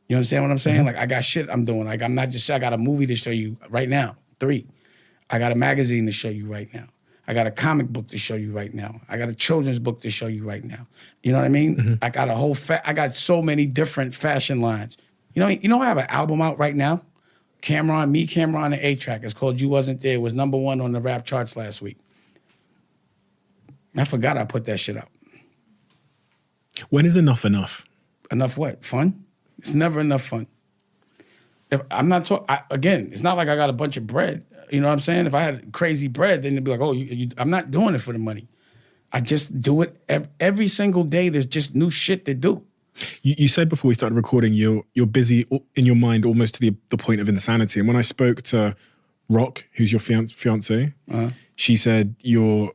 You understand what I'm saying? Like, I got shit I'm doing. Like, I'm not just, I got a movie to show you right now, 3. I got a magazine to show you right now. I got a comic book to show you right now. I got a children's book to show you right now. You know what I mean? I got a whole, I got so many different fashion lines. You know, I have an album out right now. Cameron and A-Track. It's called You Wasn't There. It was #1 on the rap charts last week. I forgot I put that shit out. When is enough enough? Enough what? Fun? It's never enough fun. If I'm not talking, again, it's not like I got a bunch of bread. You know what I'm saying? If I had crazy bread, then they'd be like, oh, I'm not doing it for the money. I just do it every single day. There's just new shit to do. You said before we started recording, you're busy in your mind almost to the point of insanity. And when I spoke to Rock, who's your fiance, she said you're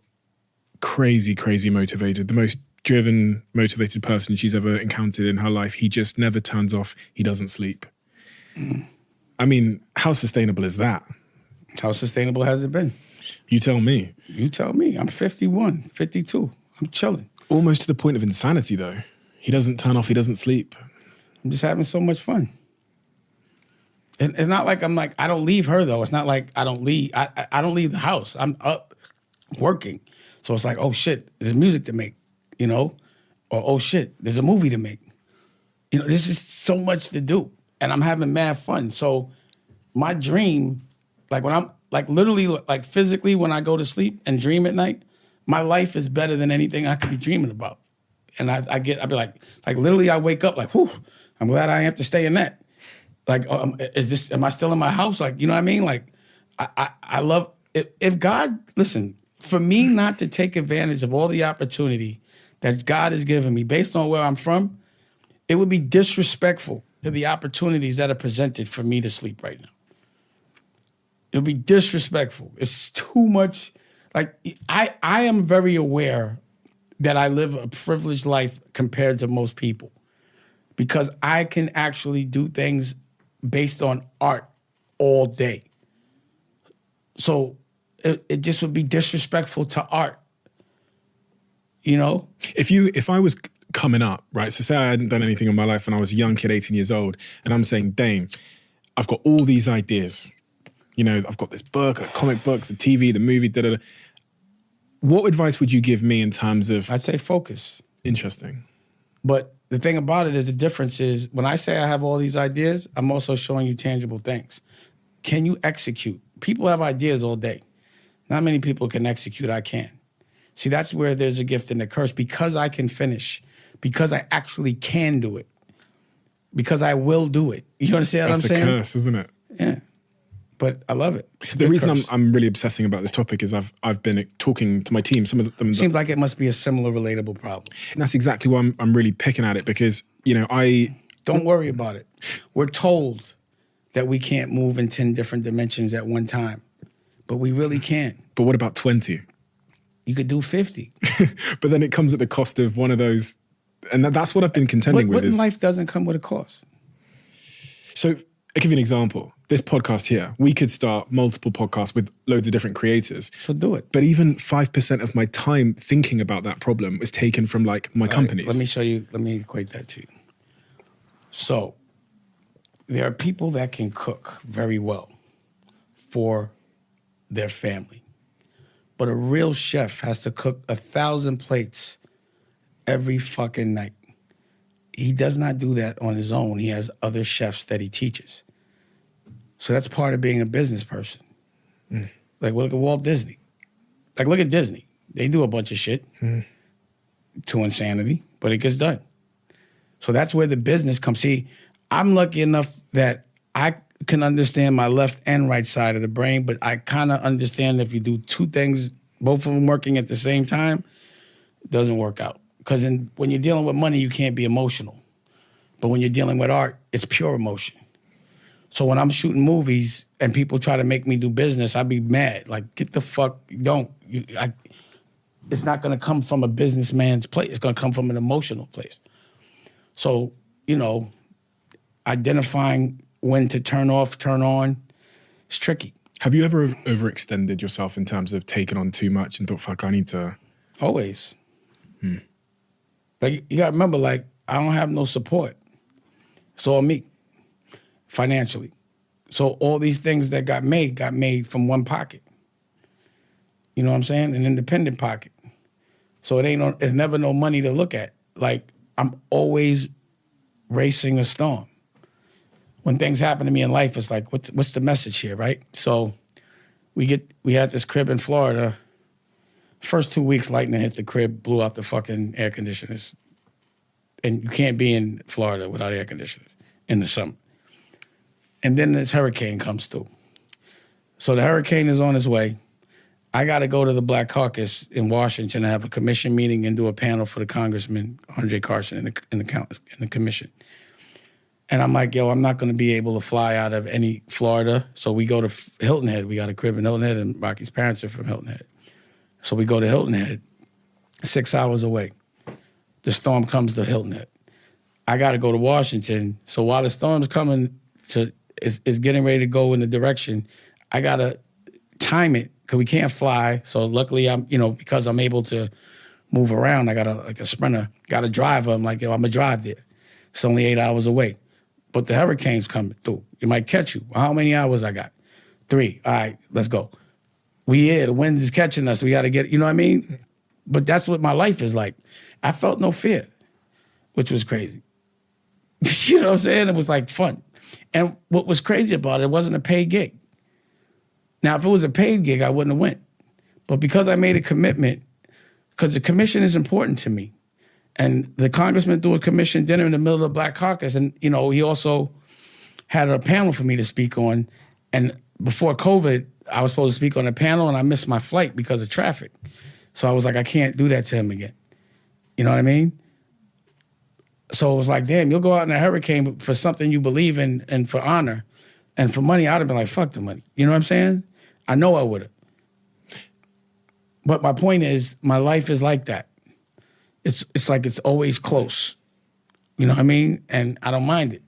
crazy, crazy motivated. The most driven, motivated person she's ever encountered in her life. He just never turns off. He doesn't sleep. I mean, how sustainable is that? How sustainable has it been? You tell me. You tell me. I'm 51, 52. I'm chilling. Almost to the point of insanity, though. He doesn't turn off. He doesn't sleep. I'm just having so much fun. It's not like I'm like, I don't leave her, though. It's not like I don't leave. I don't leave the house. I'm up working. So it's like, oh, shit, there's music to make, you know? Or, oh, shit, there's a movie to make. You know, there's just so much to do. And I'm having mad fun. So my dream, like when I'm, like literally, like physically when I go to sleep and dream at night, my life is better than anything I could be dreaming about. And I'd be like literally I wake up like, whew, I'm glad I have to stay in that. Like, am I still in my house? Like, you know what I mean? Like, I love, if God, listen, for me not to take advantage of all the opportunity that God has given me based on where I'm from, it would be disrespectful to the opportunities that are presented for me to sleep right now. It would be disrespectful. It's too much. Like, I am very aware that I live a privileged life compared to most people because I can actually do things based on art all day. So it just would be disrespectful to art, you know? If I was coming up, right, so say I hadn't done anything in my life and I was a young kid, 18 years old, and I'm saying, Dame, I've got all these ideas. You know, I've got this book, comic books, the TV, the movie, da-da-da. What advice would you give me in terms of... I'd say focus. Interesting. But the thing about it is the difference is when I say I have all these ideas, I'm also showing you tangible things. Can you execute? People have ideas all day. Not many people can execute. I can. See, that's where there's a gift and a curse. Because I can finish, because I actually can do it, because I will do it. You understand what I'm saying? That's a curse, isn't it? Yeah. But I love it. The reason I'm really obsessing about this topic is I've been talking to my team. Some of them seems like it must be a similar, relatable problem. And that's exactly why I'm really picking at it because, you know, Don't worry about it. We're told that we can't move in 10 different dimensions at one time, but we really can. But what about 20? You could do 50. But then it comes at the cost of one of those, and that's what I've been contending with. What in life doesn't come with a cost? So I'll give you an example. This podcast here, we could start multiple podcasts with loads of different creators. So do it. But even 5% of my time thinking about that problem was taken from like my companies. Let me show you, let me equate that to you. So there are people that can cook very well for their family. But a real chef has to cook 1,000 plates every fucking night. He does not do that on his own. He has other chefs that he teaches. So that's part of being a business person. Like, look at Walt Disney. Like, look at Disney. They do a bunch of shit to insanity, but it gets done. So that's where the business comes. See, I'm lucky enough that can understand my left and right side of the brain, but I kind of understand if you do two things, both of them working at the same time, it doesn't work out. Because when you're dealing with money, you can't be emotional. But when you're dealing with art, it's pure emotion. So when I'm shooting movies and people try to make me do business, I'd be mad. Like, get the fuck, don't. It's not going to come from a businessman's place. It's going to come from an emotional place. So, identifying when to turn off, turn on, it's tricky. Have you ever overextended yourself in terms of taking on too much and thought, fuck, I need to... Always. Like, you got to remember, like, I don't have no support. It's all me, financially. So all these things that got made from one pocket. You know what I'm saying? An independent pocket. So it's never no money to look at. Like, I'm always racing a storm. When things happen to me in life, it's like, what's the message here, right? So we had this crib in Florida. First 2 weeks, lightning hit the crib, blew out the fucking air conditioners. And you can't be in Florida without air conditioners in the summer. And then this hurricane comes through. So the hurricane is on its way. I got to go to the Black Caucus in Washington and have a commission meeting and do a panel for the Congressman Andre Carson in the commission. And I'm like, yo, I'm not going to be able to fly out of any Florida. So we go to Hilton Head. We got a crib in Hilton Head, and Rocky's parents are from Hilton Head. So we go to Hilton Head, 6 hours away. The storm comes to Hilton Head. I got to go to Washington. So while the storm's coming is getting ready to go in the direction, I got to time it because we can't fly. So luckily, because I'm able to move around, I got a sprinter, got a driver. I'm like, yo, I'm going to drive there. It's only 8 hours away. But the hurricane's coming through. It might catch you. How many hours I got? 3. All right, let's go. We here. The wind is catching us. We got to get, you know what I mean? But that's what my life is like. I felt no fear, which was crazy. You know what I'm saying? It was like fun. And what was crazy about it wasn't a paid gig. Now, if it was a paid gig, I wouldn't have went. But because I made a commitment, because the commission is important to me, and the congressman threw a commission dinner in the middle of the Black Caucus, and he also had a panel for me to speak on. And before COVID, I was supposed to speak on a panel, and I missed my flight because of traffic. So I was like, I can't do that to him again. You know what I mean? So it was like, damn, you'll go out in a hurricane for something you believe in and for honor. And for money, I'd have been like, fuck the money. You know what I'm saying? I know I would have. But my point is, my life is like that. It's like it's always close. You know what I mean? And I don't mind it.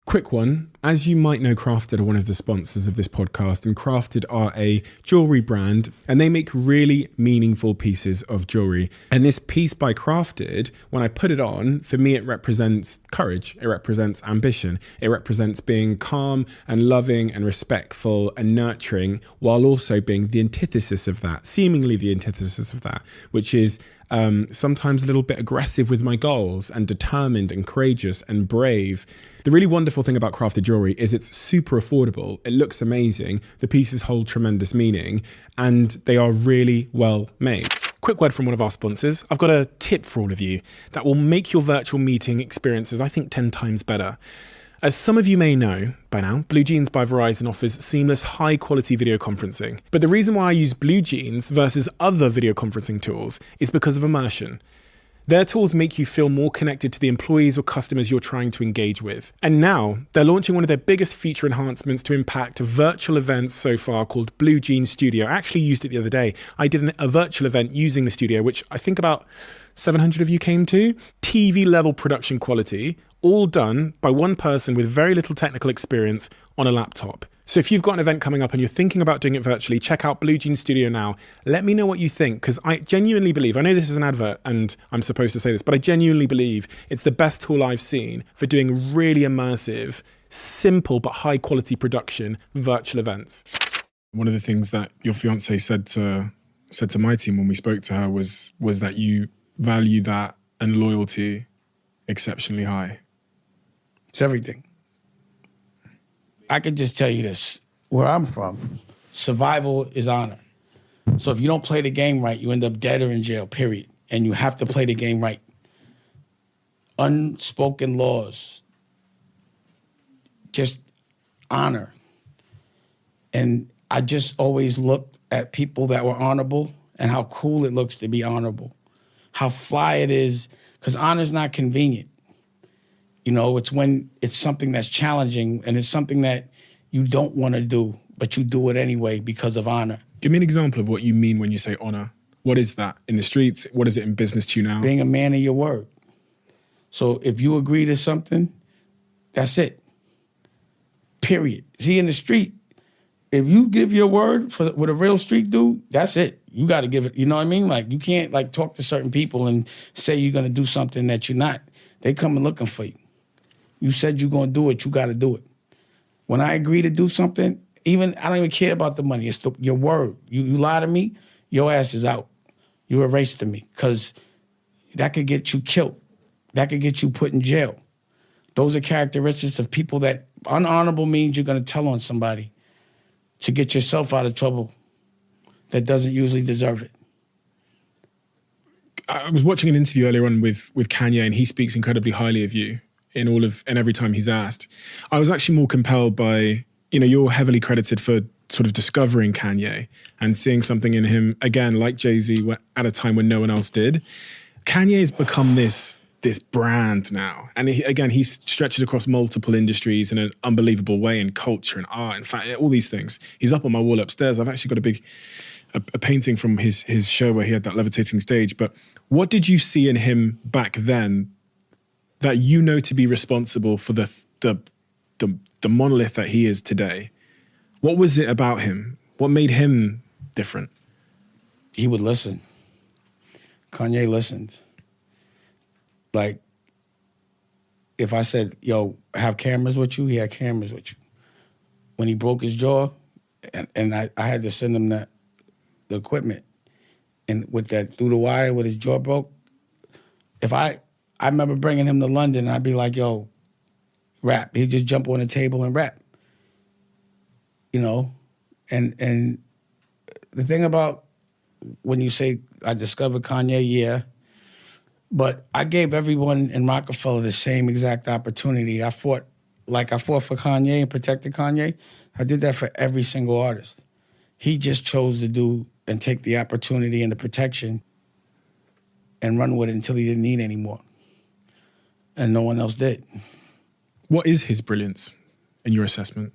Quick one. As you might know, Crafted are one of the sponsors of this podcast, and Crafted are a jewelry brand, and they make really meaningful pieces of jewelry. And this piece by Crafted, when I put it on, for me, it represents courage. It represents ambition. It represents being calm and loving and respectful and nurturing, while also being the antithesis of that, seemingly the antithesis of that, which is sometimes a little bit aggressive with my goals and determined and courageous and brave. The really wonderful thing about crafted jewelry is it's super affordable. It looks amazing. The pieces hold tremendous meaning, and they are really well made. Quick word from one of our sponsors. I've got a tip for all of you that will make your virtual meeting experiences, I think, 10 times better. As some of you may know by now, Blue Jeans by Verizon offers seamless, high-quality video conferencing. But the reason why I use Blue Jeans versus other video conferencing tools is because of immersion. Their tools make you feel more connected to the employees or customers you're trying to engage with. And now, they're launching one of their biggest feature enhancements to impact virtual events so far called Blue Jeans Studio. I actually used it the other day. I did a virtual event using the studio, which I think about 700 of you came to. TV-level production quality, all done by one person with very little technical experience on a laptop. So if you've got an event coming up and you're thinking about doing it virtually, check out Blue Jeans Studio now. Let me know what you think, because I genuinely believe, I know this is an advert and I'm supposed to say this, but I genuinely believe it's the best tool I've seen for doing really immersive, simple but high quality production virtual events. One of the things that your fiance said to my team when we spoke to her was that you value that and loyalty exceptionally high. It's everything. I could just tell you this. Where I'm from, survival is honor. So if you don't play the game right, you end up dead or in jail, period. And you have to play the game right. Unspoken laws. Just honor. And I just always looked at people that were honorable and how cool it looks to be honorable, how fly it is, because honor's not convenient. You know, it's when it's something that's challenging and it's something that you don't want to do, but you do it anyway because of honor. Give me an example of what you mean when you say honor. What is that in the streets? What is it in business to you now? Being a man of your word. So if you agree to something, that's it. Period. See, in the street, if you give your word with a real street dude, that's it. You got to give it. You know what I mean? Like, you can't like talk to certain people and say you're going to do something that you're not. They coming looking for you. You said you're going to do it. You got to do it. When I agree to do something, I don't even care about the money. It's your word. You lie to me, your ass is out. You erased to me, because that could get you killed. That could get you put in jail. Those are characteristics of people that unhonorable means you're going to tell on somebody to get yourself out of trouble that doesn't usually deserve it. I was watching an interview earlier on with Kanye, and he speaks incredibly highly of you and every time he's asked. I was actually more compelled by, you're heavily credited for sort of discovering Kanye and seeing something in him, again, like Jay-Z, at a time when no one else did. Kanye has become this brand now. And he stretches across multiple industries in an unbelievable way, in culture and art, in fact, all these things. He's up on my wall upstairs. I've actually got a painting from his show where he had that levitating stage. But what did you see in him back then that to be responsible for the monolith that he is today? What was it about him? What made him different? He would listen. Kanye listened. Like, if I said, yo, have cameras with you, he had cameras with you. When he broke his jaw, and I had to send him the equipment, and with that through the wire, with his jaw broke, I remember bringing him to London, and I'd be like, yo, rap. He'd just jump on the table and rap. And the thing about when you say I discovered Kanye, yeah, but I gave everyone in Rockefeller the same exact opportunity. I fought for Kanye and protected Kanye. I did that for every single artist. He just chose to do and take the opportunity and the protection and run with it until he didn't need any more. And no one else did. What is his brilliance in your assessment?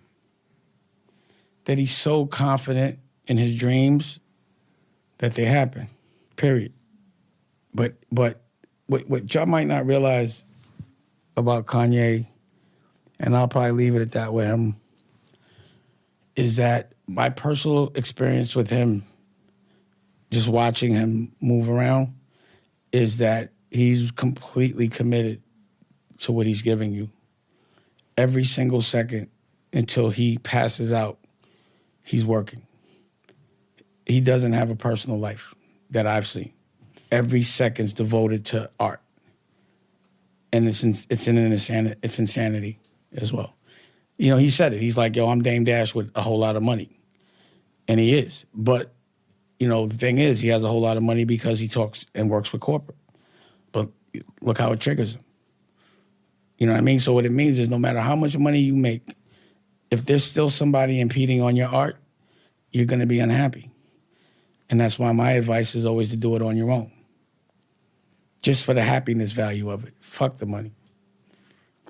That he's so confident in his dreams that they happen, period. But what y'all might not realize about Kanye, and I'll probably leave it at that with him, is that my personal experience with him, just watching him move around, is that he's completely committed to what he's giving you. Every single second until he passes out, he's working. He doesn't have a personal life that I've seen. Every second's devoted to art. And it's insanity as well. He said it. He's like, yo, I'm Dame Dash with a whole lot of money. And he is. But, the thing is, he has a whole lot of money because he talks and works with corporate. But look how it triggers him. You know what I mean? So what it means is no matter how much money you make, if there's still somebody impeding on your art, you're going to be unhappy. And that's why my advice is always to do it on your own. Just for the happiness value of it. Fuck the money.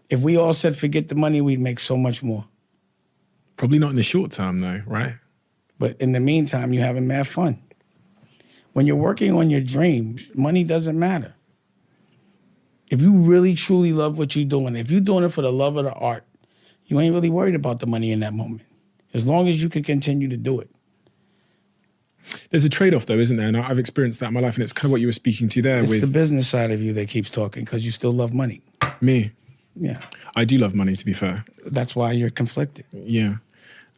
If we all said forget the money, we'd make so much more. Probably not in the short term, though, right? But in the meantime, you're having mad fun. When you're working on your dream, money doesn't matter. If you really, truly love what you're doing, if you're doing it for the love of the art, you ain't really worried about the money in that moment. As long as you can continue to do it. There's a trade-off, though, isn't there? And I've experienced that in my life, and it's kind of what you were speaking to there. It's the business side of you that keeps talking because you still love money. Me? Yeah. I do love money, to be fair. That's why you're conflicted. Yeah.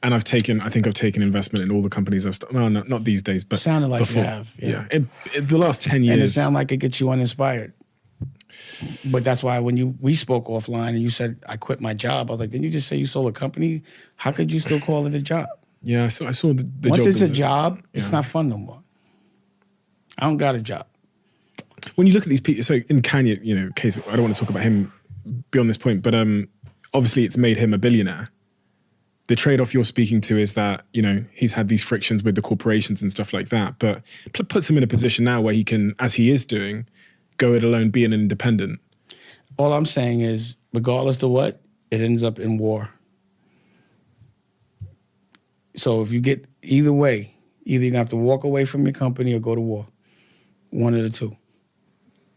And I think I've taken investment in all the companies I've started. No, not these days, but sounded like before. You have. Yeah. In the last 10 years. And it sounded like it gets you uninspired. But that's why when we spoke offline and you said, I quit my job, I was like, didn't you just say you sold a company? How could you still call it a job? Yeah, so I saw the job. Once it's a job, it's not fun no more. I don't got a job. When you look at these people, so in Kanye, case, I don't want to talk about him beyond this point, but obviously it's made him a billionaire. The trade-off you're speaking to is that, you know, he's had these frictions with the corporations and stuff like that, but puts him in a position now where he can, as he is doing, go it alone, be an independent. All I'm saying is, regardless of what, it ends up in war. So if you get either way, either you're going to have to walk away from your company or go to war. One of the two.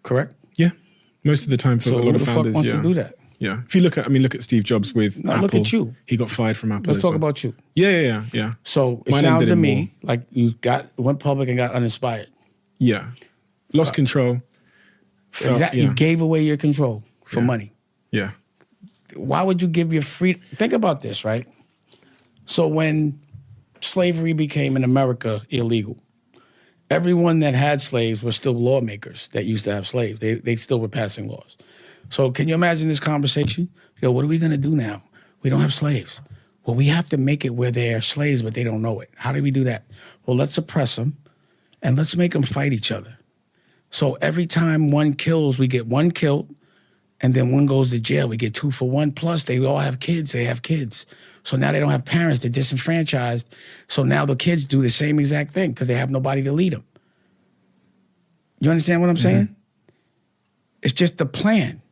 Correct? Yeah. Most of the time for a lot of founders, who the fuck wants to do that? Yeah. If you look at Steve Jobs with Apple. Look at you. He got fired from Apple. Let's talk about you. Yeah. So it Mine sounds ended to in me war. like you went public and got uninspired. Yeah. Lost control. Exactly. Yeah. You gave away your control for money. Yeah. Why would you give your freedom? Think about this, right? So when slavery became in America illegal, everyone that had slaves were still lawmakers that used to have slaves. They still were passing laws. So can you imagine this conversation? Yo, what are we going to do now? We don't have slaves. Well, we have to make it where they're slaves, but they don't know it. How do we do that? Well, let's oppress them and let's make them fight each other. So every time one kills, we get one killed, and then one goes to jail. We get 2 for 1. Plus, they all have kids. They have kids. So now they don't have parents. They're disenfranchised. So now the kids do the same exact thing because they have nobody to lead them. You understand what I'm saying? It's just the plan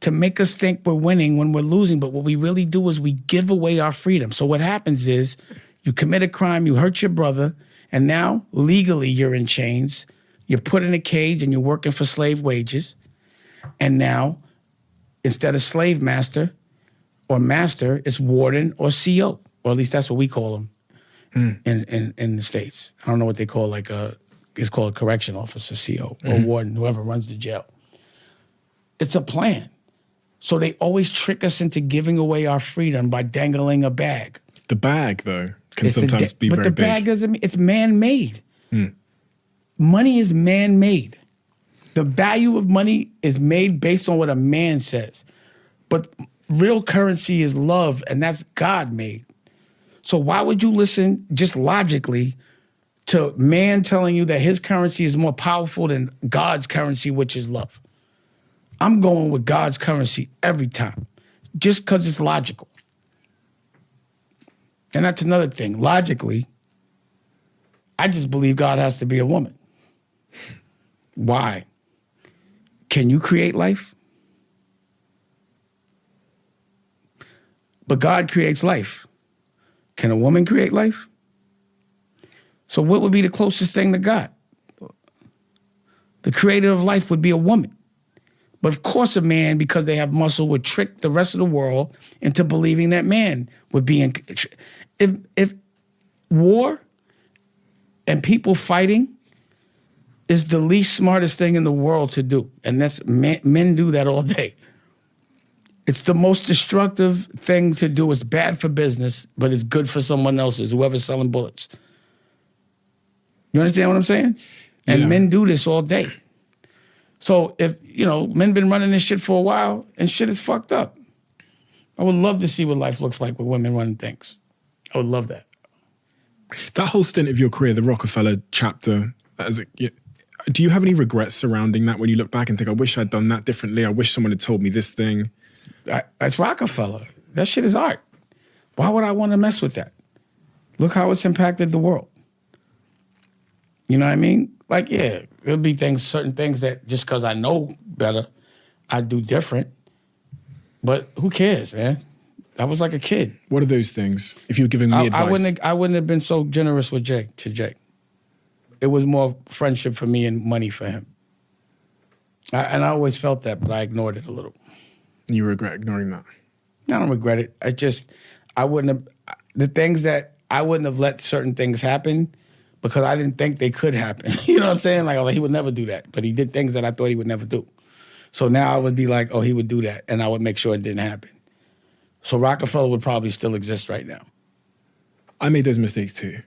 to make us think we're winning when we're losing. But what we really do is we give away our freedom. So what happens is you commit a crime, you hurt your brother, and now legally you're in chains. You're put in a cage and you're working for slave wages. And now, instead of slave master or master, it's warden or CO, or at least that's what we call them in the States. I don't know what they call it's called a correction officer, CO, or warden, whoever runs the jail. It's a plan. So they always trick us into giving away our freedom by dangling a bag. The bag, though, can sometimes be very big. But the bag doesn't mean, it's man-made. Money is man-made. The value of money is made based on what a man says. But real currency is love, and that's God-made. So why would you listen just logically to man telling you that his currency is more powerful than God's currency, which is love? I'm going with God's currency every time, just because it's logical. And that's another thing. Logically, I just believe God has to be a woman. Why? Can you create life? But God creates life. Can a woman create life? So what would be the closest thing to God? The creator of life would be a woman. But of course a man, because they have muscle, would trick the rest of the world into believing that man would be in... If war and people fighting is the least smartest thing in the world to do, and that's men do that all day. It's the most destructive thing to do. It's bad for business, but it's good for someone else's, whoever's selling bullets. You understand what I'm saying? And men do this all day. So if, men been running this shit for a while and shit is fucked up. I would love to see what life looks like with women running things. I would love that. That whole stint of your career, the Rockefeller chapter, do you have any regrets surrounding that when you look back and think, I wish I'd done that differently? I wish someone had told me this thing. That's Rockefeller. That shit is art. Why would I want to mess with that? Look how it's impacted the world. You know what I mean? Like, yeah, there'll be certain things that just because I know better, I do different. But who cares, man? I was like a kid. What are those things? If you were giving me advice. I wouldn't have been so generous with Jake. It was more friendship for me and money for him. And I always felt that, but I ignored it a little. You regret ignoring that? I don't regret it. I wouldn't have, the things that I wouldn't have let certain things happen because I didn't think they could happen. You know what I'm saying? Like, he would never do that. But he did things that I thought he would never do. So now I would be like, he would do that. And I would make sure it didn't happen. So Rockefeller would probably still exist right now. I made those mistakes too.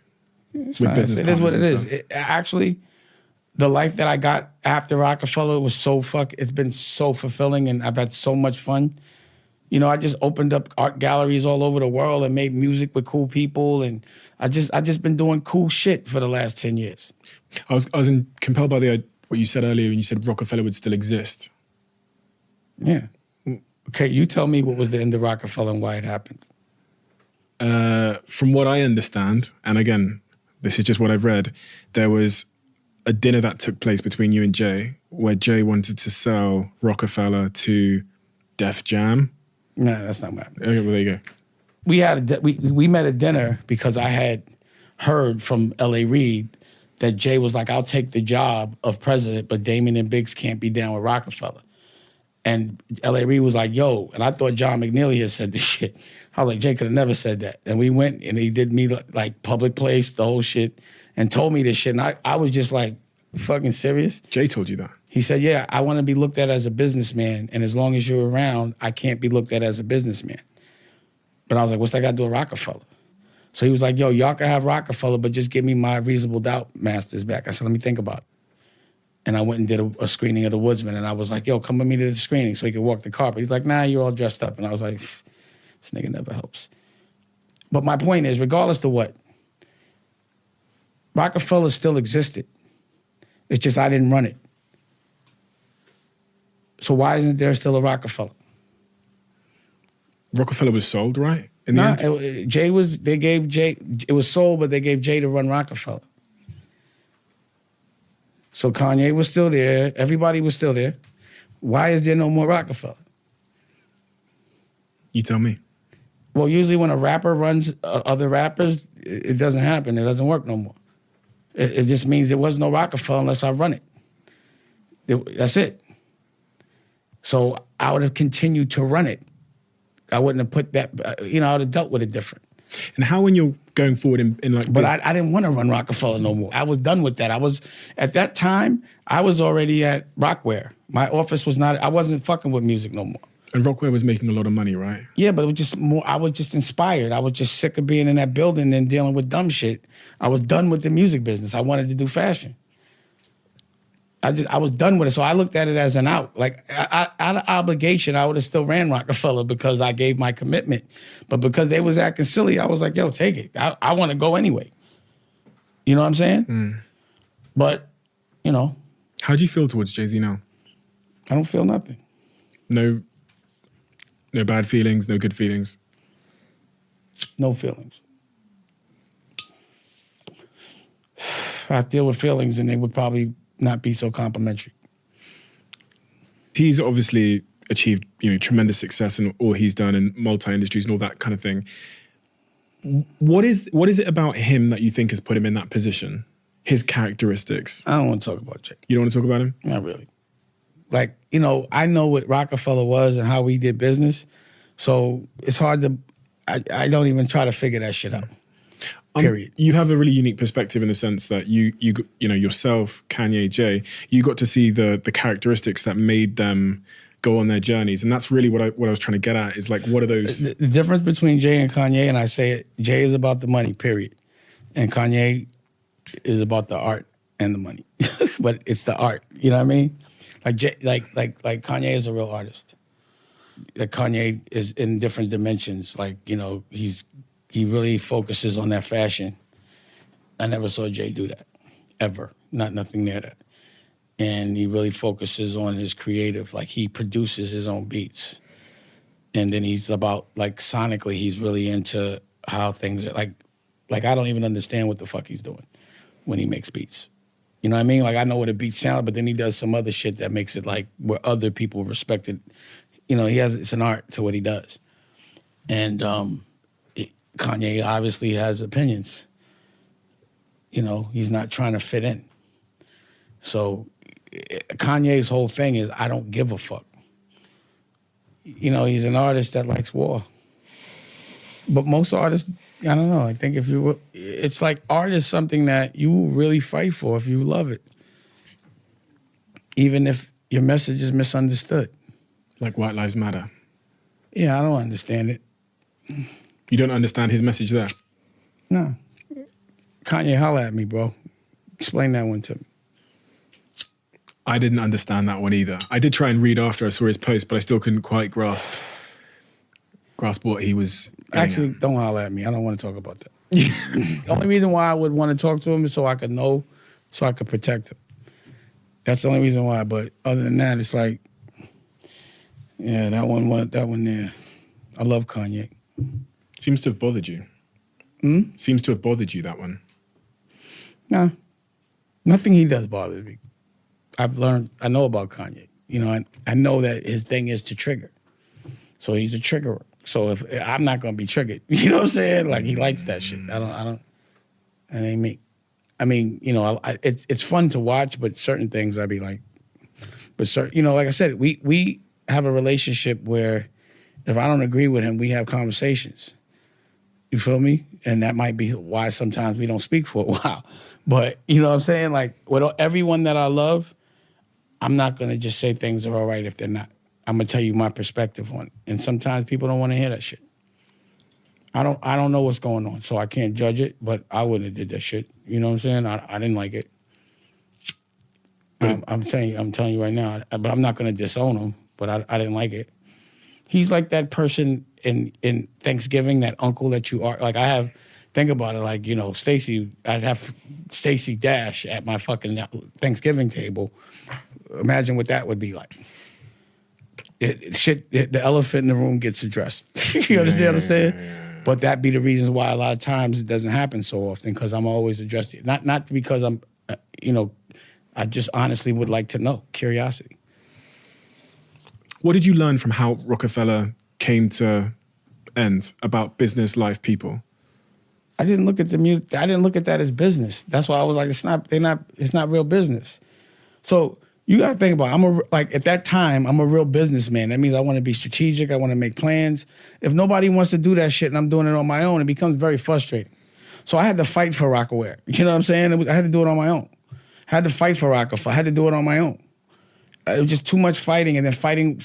It is what it is. Actually, the life that I got after Rockefeller was it's been so fulfilling, and I've had so much fun. I just opened up art galleries all over the world and made music with cool people, and I just been doing cool shit for the last 10 years. I was compelled by what you said earlier when you said Rockefeller would still exist. Yeah. Okay, you tell me what was the end of Rockefeller and why it happened. From what I understand, and again, this is just what I've read, there was a dinner that took place between you and Jay where Jay wanted to sell Rockefeller to Def Jam. No, that's not what happened. Okay, well, there you go. We met at dinner because I had heard from L.A. Reid that Jay was like, I'll take the job of president, but Damon and Biggs can't be down with Rockefeller. And L.A. Reid was like, yo, and I thought John McNeely had said this shit. I was like, Jay could have never said that. And we went and he did me like public place, the whole shit, and told me this shit. And I was just like, you fucking serious? Jay told you that? He said, yeah, I want to be looked at as a businessman. And as long as you're around, I can't be looked at as a businessman. But I was like, what's that got to do with Rockefeller? So he was like, yo, y'all can have Rockefeller, but just give me my Reasonable Doubt masters back. I said, let me think about it. And I went and did a screening of The Woodsman. And I was like, yo, come with me to the screening so he could walk the carpet. He's like, nah, you're all dressed up. And I was like, this nigga never helps. But my point is, regardless of what, Rockefeller still existed. It's just I didn't run it. So why isn't there still a Rockefeller? Rockefeller was sold, right? In the end? It was sold, but they gave Jay to run Rockefeller. So Kanye was still there. Everybody was still there. Why is there no more Rockefeller? You tell me. Well, usually when a rapper runs other rappers, it doesn't happen. It doesn't work no more. It just means there was no Rockefeller unless I run it. That's it. So I would have continued to run it. I wouldn't have put that, I would have dealt with it different. And how when you're going forward in like But I didn't want to run Rockefeller no more. I was done with that. At that time, I was already at Rockware. My office was not, I wasn't fucking with music no more. And Rockware was making a lot of money, right? Yeah, but it was just more, I was just inspired. I was just sick of being in that building and dealing with dumb shit. I was done with the music business. I wanted to do fashion. I was done with it. So I looked at it as an out. Like, out of obligation, I would have still ran Rockefeller because I gave my commitment. But because they was acting silly, I was like, yo, take it. I want to go anyway. You know what I'm saying? Mm. But, How do you feel towards Jay-Z now? I don't feel nothing. No bad feelings, no good feelings? No feelings. I deal with feelings and they would probably not be so complimentary. He's obviously achieved, tremendous success in all he's done in multi-industries and all that kind of thing. What is it about him that you think has put him in that position? His characteristics? I don't want to talk about Jay. You don't want to talk about him? Not really. Like, I know what Rockefeller was and how we did business. So it's hard to, I don't even try to figure that shit out. Period. You have a really unique perspective in the sense that you yourself, Kanye, Jay, you got to see the characteristics that made them go on their journeys, and that's really what I was trying to get at. Is like, what are those? The difference between Jay and Kanye, and I say it, Jay is about the money, period, and Kanye is about the art and the money. But it's the art, you know what I mean? Like Jay, like Kanye is a real artist. Like Kanye is in different dimensions. Like he really focuses on that fashion. I never saw Jay do that, ever. Nothing near that. And he really focuses on his creative. Like, he produces his own beats. And then he's about, like, sonically, he's really into how things are, like I don't even understand what the fuck he's doing when he makes beats. You know what I mean? Like, I know what a beat sounds, but then he does some other shit that makes it, like, where other people respect it. It's an art to what he does. And, Kanye obviously has opinions. He's not trying to fit in. So Kanye's whole thing is, I don't give a fuck. He's an artist that likes war. But most artists, I don't know. I think it's like art is something that you will really fight for if you love it. Even if your message is misunderstood. Like White Lives Matter. Yeah, I don't understand it. You don't understand his message there? No. Kanye, holla at me, bro. Explain that one to me. I didn't understand that one either. I did try and read after I saw his post, but I still couldn't quite grasp what he was Actually, don't holla at me. I don't want to talk about that. The only reason why I would want to talk to him is so I could know, so I could protect him. That's the only reason why. But other than that, it's like, yeah, that one there. I love Kanye. Seems to have bothered you. Seems to have bothered you, that one. No, nothing he does bothers me. I know about Kanye. You know, I know that his thing is to trigger. So he's a triggerer. So if I'm not gonna be triggered, you know what I'm saying? Like he likes that shit. I don't. That ain't me. I mean, you know, it's fun to watch, but certain things I'd be like, you know, like I said, we have a relationship where if I don't agree with him, we have conversations. You feel me? And that might be why sometimes we don't speak for a while. But you know what I'm saying? Like with everyone that I love, I'm not gonna just say things are all right if they're not. I'm gonna tell you my perspective on it. And sometimes people don't want to hear that shit. I don't know what's going on, so I can't judge it, but I wouldn't have did that shit. You know what I'm saying? I didn't like it. I'm telling you right now, but I'm not gonna disown him, but I didn't like it. He's like that person in Thanksgiving, that uncle that you are. Like think about it, like, you know, I'd have Stacey Dash at my fucking Thanksgiving table. Imagine what that would be like. The elephant in the room gets addressed. You understand what I'm saying? Yeah. But that be the reasons why a lot of times it doesn't happen so often, because I'm always addressing it. Not because I'm, you know, I just honestly would like to know, curiosity. What did you learn from how Rockefeller came to end about business, life, people? I didn't look at the music. I didn't look at that as business. That's why I was like, it's not real business. So you got to think about it. At that time, I'm a real businessman. That means I want to be strategic. I want to make plans. If nobody wants to do that shit and I'm doing it on my own, it becomes very frustrating. So I had to fight for Rocawear. You know what I'm saying? I had to do it on my own. I had to fight for Rockefeller. I had to do it on my own. It was just too much fighting, and then fighting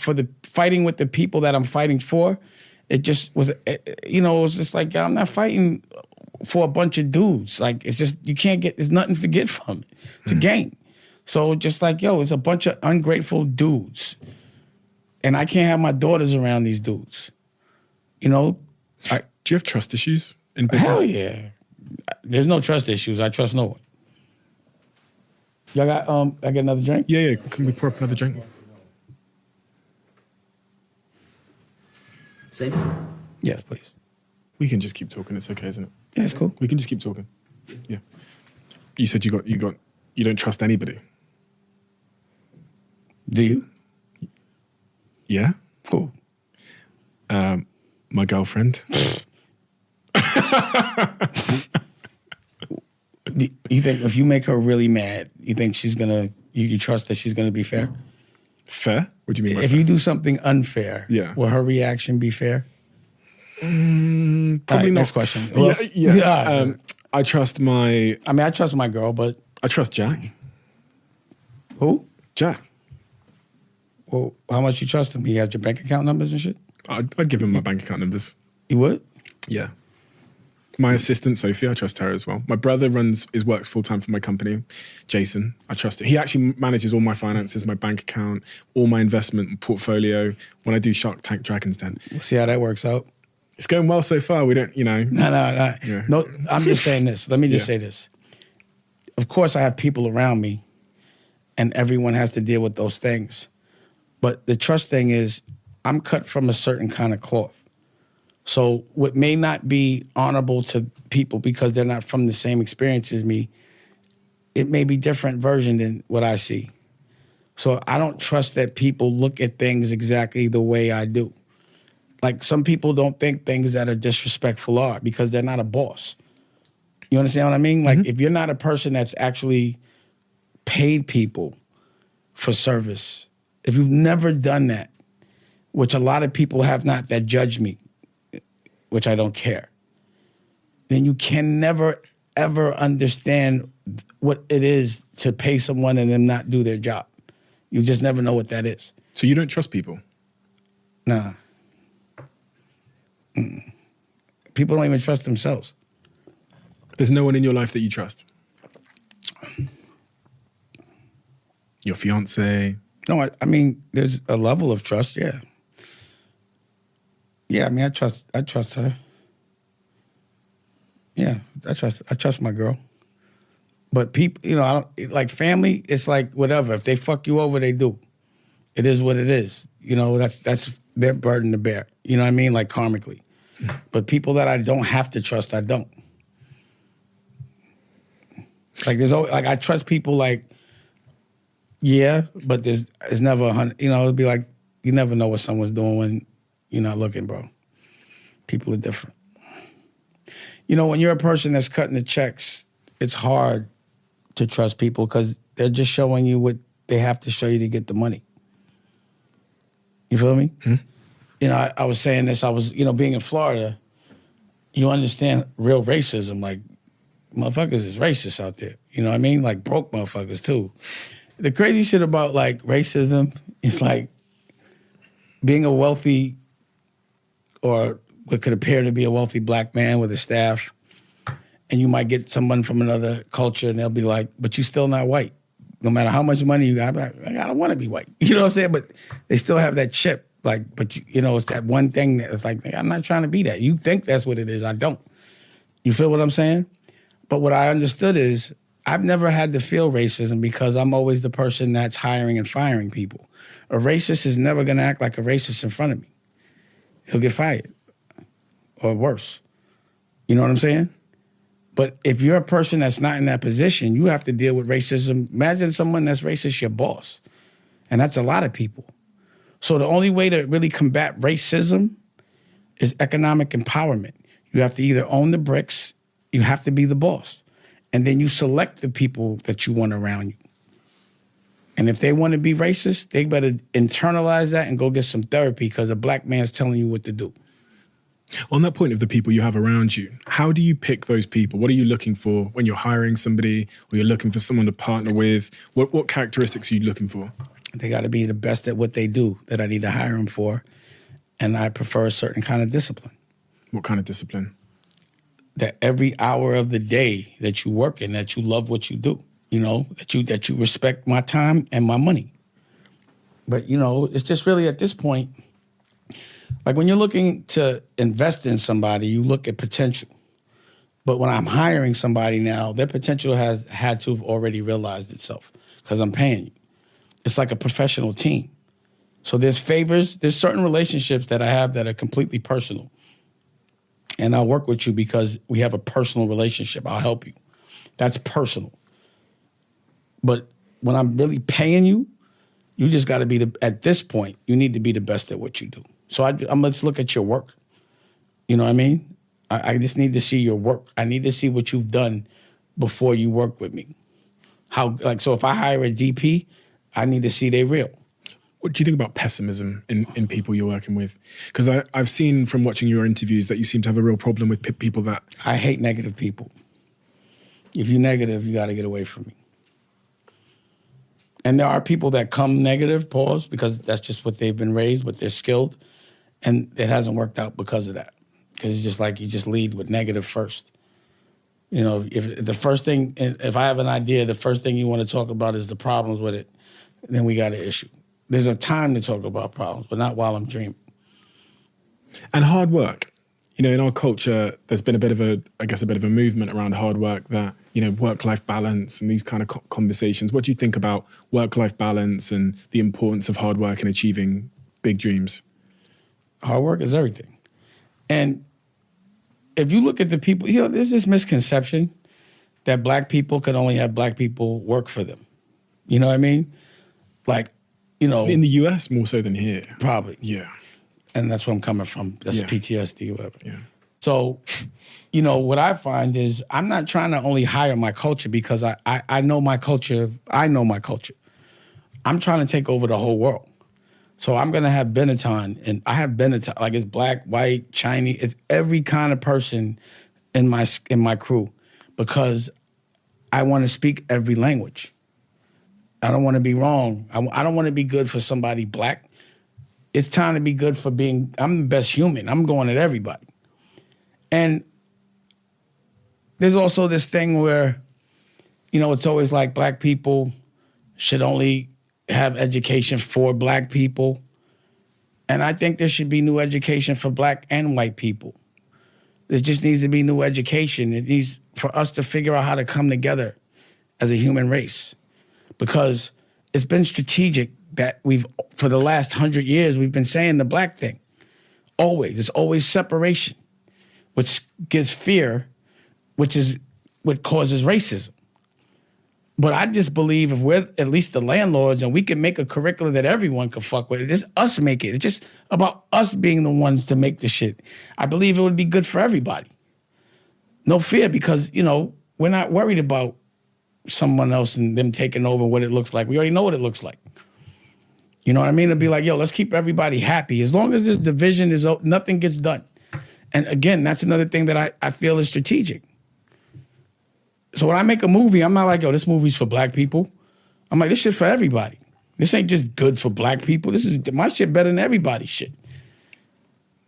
with the people that I'm fighting for. It just was, you know, it was just like, I'm not fighting for a bunch of dudes. Like, it's just, there's nothing to get from it. It's a game. So just like, it's a bunch of ungrateful dudes. And I can't have my daughters around these dudes. You know? Do you have trust issues in business? Hell yeah. There's no trust issues. I trust no one. Y'all got, I get another drink? Yeah. Can we pour up another drink? Same? Yes, please. We can just keep talking. It's okay, isn't it? Yeah, it's cool. We can just keep talking. Yeah. You said you don't trust anybody. Do you? Yeah. Cool. My girlfriend. You think if you make her really mad, you think she's gonna? You trust that she's gonna be fair? Fair? What do you mean by if fair? you do something unfair, will her reaction be fair? Probably not. Next question. Yeah. I trust my. I mean, I trust my girl, but I trust Jack. Who? Jack. Well, how much you trust him? He has your bank account numbers and shit? I'd give him my bank account numbers. You would? Yeah. My assistant, Sophie, I trust her as well. My brother works full-time for my company, Jason. I trust it. He actually manages all my finances, my bank account, all my investment portfolio when I do Shark Tank Dragon's Den. We'll see how that works out. It's going well so far. We don't, you know. No. Yeah. No, I'm just saying this. Let me just say this. Of course, I have people around me, and everyone has to deal with those things. But the trust thing is, I'm cut from a certain kind of cloth. So what may not be honorable to people because they're not from the same experience as me, it may be different version than what I see. So I don't trust that people look at things exactly the way I do. Like some people don't think things that are disrespectful are because they're not a boss. You understand what I mean? Like if you're not a person that's actually paid people for service, if you've never done that, which a lot of people have not that judge me, which I don't care, then you can never, ever understand what it is to pay someone and them not do their job. You just never know what that is. So you don't trust people? Nah. People don't even trust themselves. There's no one in your life that you trust? Your fiance? No, I mean, there's a level of trust, yeah. Yeah, I mean, I trust her. Yeah, I trust my girl. But people, you know, I don't, like family, it's like whatever. If they fuck you over, they do. It is what it is. You know, that's their burden to bear. You know what I mean? Like karmically. But people that I don't have to trust, I don't. Like there's always, like I trust people like, yeah, but it's never 100. You know, it'd be like you never know what someone's doing when you're not looking, bro. People are different. You know, when you're a person that's cutting the checks, it's hard to trust people because they're just showing you what they have to show you to get the money. You feel me? You know, I was saying this, being in Florida, you understand real racism. Like, motherfuckers is racist out there. You know what I mean? Like, broke motherfuckers, too. The crazy shit about, like, racism is, like, being a wealthy or what could appear to be a wealthy black man with a staff, and you might get someone from another culture, and they'll be like, but you still not white. No matter how much money you got, I'm like, I don't want to be white. You know what I'm saying? But they still have that chip. Like, but you know, it's that one thing that's like, I'm not trying to be that. You think that's what it is. I don't. You feel what I'm saying? But what I understood is I've never had to feel racism because I'm always the person that's hiring and firing people. A racist is never going to act like a racist in front of me. He'll get fired or worse. You know what I'm saying? But if you're a person that's not in that position, you have to deal with racism. Imagine someone that's racist, your boss. And that's a lot of people. So the only way to really combat racism is economic empowerment. You have to either own the bricks, you have to be the boss. And then you select the people that you want around you. And if they want to be racist, they better internalize that and go get some therapy because a black man's telling you what to do. On that point of the people you have around you, how do you pick those people? What are you looking for when you're hiring somebody or you're looking for someone to partner with? What characteristics are you looking for? They got to be the best at what they do that I need to hire them for. And I prefer a certain kind of discipline. What kind of discipline? That every hour of the day that you work in, that you love what you do. You know, that you respect my time and my money. But, you know, it's just really at this point, like when you're looking to invest in somebody, you look at potential. But when I'm hiring somebody now, their potential has had to have already realized itself because I'm paying you. It's like a professional team. So there's certain relationships that I have that are completely personal. And I'll work with you because we have a personal relationship. I'll help you. That's personal. But when I'm really paying you, you just got to be at this point, you need to be the best at what you do. So let's look at your work. You know what I mean? I just need to see your work. I need to see what you've done before you work with me. So if I hire a DP, I need to see they real. What do you think about pessimism in people you're working with? Because I've seen from watching your interviews that you seem to have a real problem with people that... I hate negative people. If you're negative, you got to get away from me. And there are people that come negative, because that's just what they've been raised, but they're skilled. And it hasn't worked out because of that. Because it's just like you just lead with negative first. You know, if I have an idea, the first thing you want to talk about is the problems with it, then we got an issue. There's a time to talk about problems, but not while I'm dreaming. And hard work. You know, in our culture, there's been a bit of a movement around hard work that, you know, work-life balance and these kind of conversations. What do you think about work-life balance and the importance of hard work in achieving big dreams? Hard work is everything. And if you look at the people, you know, there's this misconception that black people could only have black people work for them. You know what I mean? Like, you know. In the US, more so than here. Probably. Yeah. And that's where I'm coming from. That's PTSD or whatever. Yeah. So, you know, what I find is I'm not trying to only hire my culture because I know my culture. I know my culture. I'm trying to take over the whole world. So I'm going to have Benetton, and I have Benetton, like it's black, white, Chinese, it's every kind of person in my crew because I want to speak every language. I don't want to be wrong. I don't want to be good for somebody black. It's time to be good for I'm the best human. I'm going at everybody. And there's also this thing where, you know, it's always like black people should only have education for black people. And I think there should be new education for black and white people. There just needs to be new education. It needs for us to figure out how to come together as a human race. Because it's been strategic that for the last 100 years, we've been saying the black thing. Always. It's always separation. which gives fear, which is what causes racism. But I just believe if we're at least the landlords and we can make a curriculum that everyone can fuck with, it's us make it. It's just about us being the ones to make the shit. I believe it would be good for everybody. No fear, because, you know, we're not worried about someone else and them taking over what it looks like. We already know what it looks like. You know what I mean? It'd be like, yo, let's keep everybody happy. As long as this division is, nothing gets done. And again, that's another thing that I feel is strategic. So when I make a movie, I'm not like, yo, this movie's for black people. I'm like, this shit for everybody. This ain't just good for black people. This is my shit better than everybody's shit.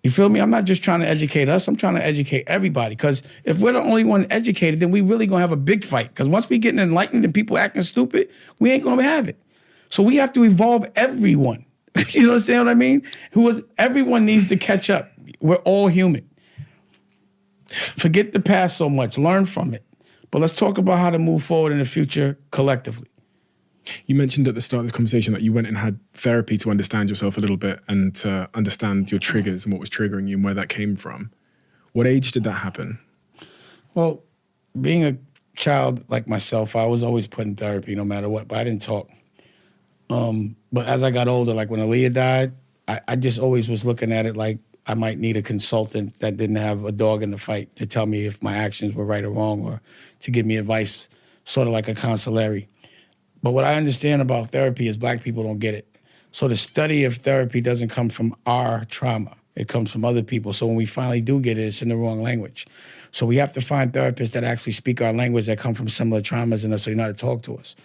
You feel me? I'm not just trying to educate us. I'm trying to educate everybody. Because if we're the only one educated, then we really gonna have a big fight. Because once we get enlightened and people acting stupid, we ain't gonna have it. So we have to evolve everyone. You understand what I mean? Everyone needs to catch up. We're all human. Forget the past so much. Learn from it. But let's talk about how to move forward in the future collectively. You mentioned at the start of this conversation that you went and had therapy to understand yourself a little bit and to understand your triggers and what was triggering you and where that came from. What age did that happen? Well, being a child like myself, I was always put in therapy no matter what, but I didn't talk. But as I got older, like when Aaliyah died, I just always was looking at it like I might need a consultant that didn't have a dog in the fight to tell me if my actions were right or wrong, or to give me advice, sort of like a consigliere. But what I understand about therapy is black people don't get it. So the study of therapy doesn't come from our trauma. It comes from other people. So when we finally do get it, it's in the wrong language. So we have to find therapists that actually speak our language, that come from similar traumas, and so they know how to talk to us.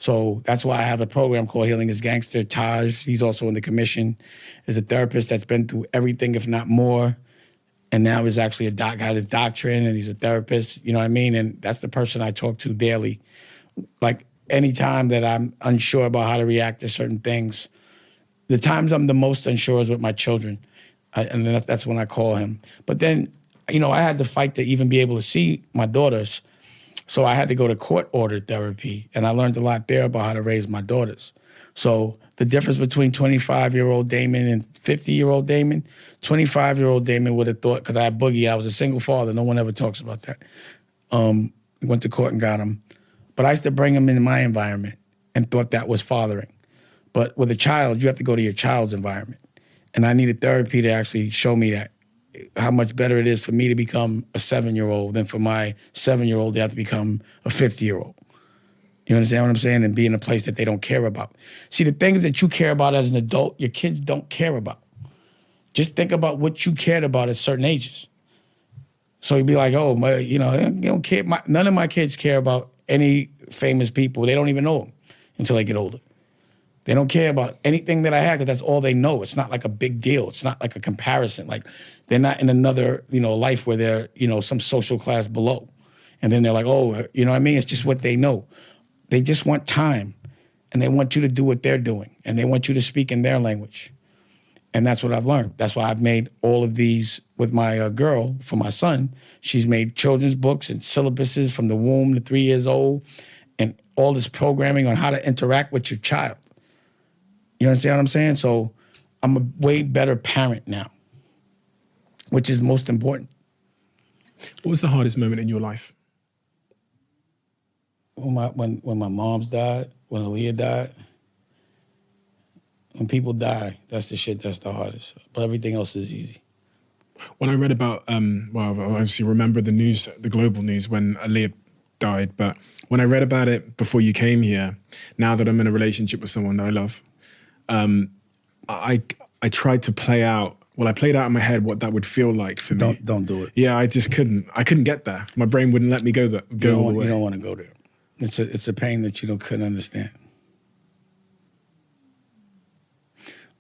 So that's why I have a program called Healing is Gangster. Taj, he's also in the commission, is a therapist that's been through everything, if not more, and now is actually got his doctorate, and he's a therapist, you know what I mean? And that's the person I talk to daily. Like anytime that I'm unsure about how to react to certain things, the times I'm the most unsure is with my children, and that's when I call him. But then, you know, I had to fight to even be able to see my daughters. So I had to go to court-ordered therapy, and I learned a lot there about how to raise my daughters. So the difference between 25-year-old Damon and 50-year-old Damon, 25-year-old Damon would have thought, because I had Boogie, I was a single father. No one ever talks about that. Went to court and got him. But I used to bring him into my environment and thought that was fathering. But with a child, you have to go to your child's environment. And I needed therapy to actually show me that, how much better it is for me to become a 7-year-old than for my 7-year-old to have to become a 50-year-old. You understand what I'm saying? And be in a place that they don't care about. See, the things that you care about as an adult, your kids don't care about. Just think about what you cared about at certain ages. So you'd be like, oh, you know, they don't care. None of my kids care about any famous people. They don't even know them until they get older. They don't care about anything that I had because that's all they know. It's not like a big deal. It's not like a comparison. Like they're not in another, you know, life where they're, you know, some social class below. And then they're like, oh, you know what I mean? It's just what they know. They just want time, and they want you to do what they're doing, and they want you to speak in their language. And that's what I've learned. That's why I've made all of these with my girl for my son. She's made children's books and syllabuses from the womb to 3 years old, and all this programming on how to interact with your child. You understand what I'm saying? So I'm a way better parent now, which is most important. What was the hardest moment in your life? When my mom's died, when Aaliyah died. When people die, that's the shit that's the hardest. But everything else is easy. When I read about, well, I obviously remember the news, the global news when Aaliyah died, but when I read about it before you came here, now that I'm in a relationship with someone that I love, I tried to play out, I played out in my head what that would feel like for me. Don't do it. Yeah, I just couldn't. I couldn't get there. My brain wouldn't let me go all the way. You don't want to go there. It's a pain that you couldn't understand.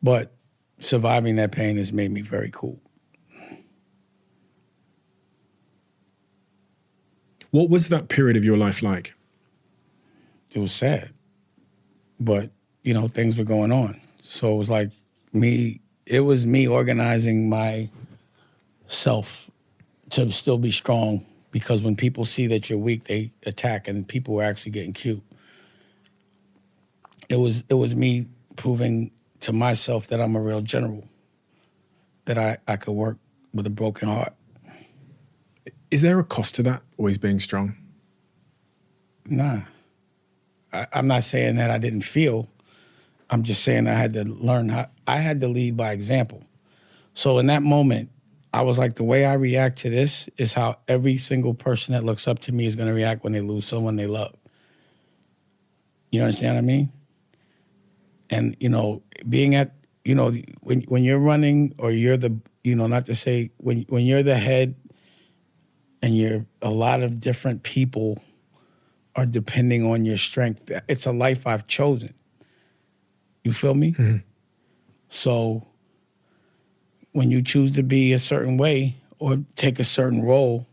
But surviving that pain has made me very cool. What was that period of your life like? It was sad. But, you know, things were going on. So it was like it was me organizing myself to still be strong, because when people see that you're weak, they attack, and people were actually getting cute. It was me proving to myself that I'm a real general, that I could work with a broken heart. Is there a cost to that, always being strong? Nah. I'm not saying that I didn't feel. I'm just saying I had to learn I had to lead by example. So in that moment, I was like, the way I react to this is how every single person that looks up to me is going to react when they lose someone they love. You understand what I mean? And, being at, when you're running or you're the, not to say, when you're the head and you're a lot of different people are depending on your strength, it's a life I've chosen. You feel me? Mm-hmm. So when you choose to be a certain way or take a certain role,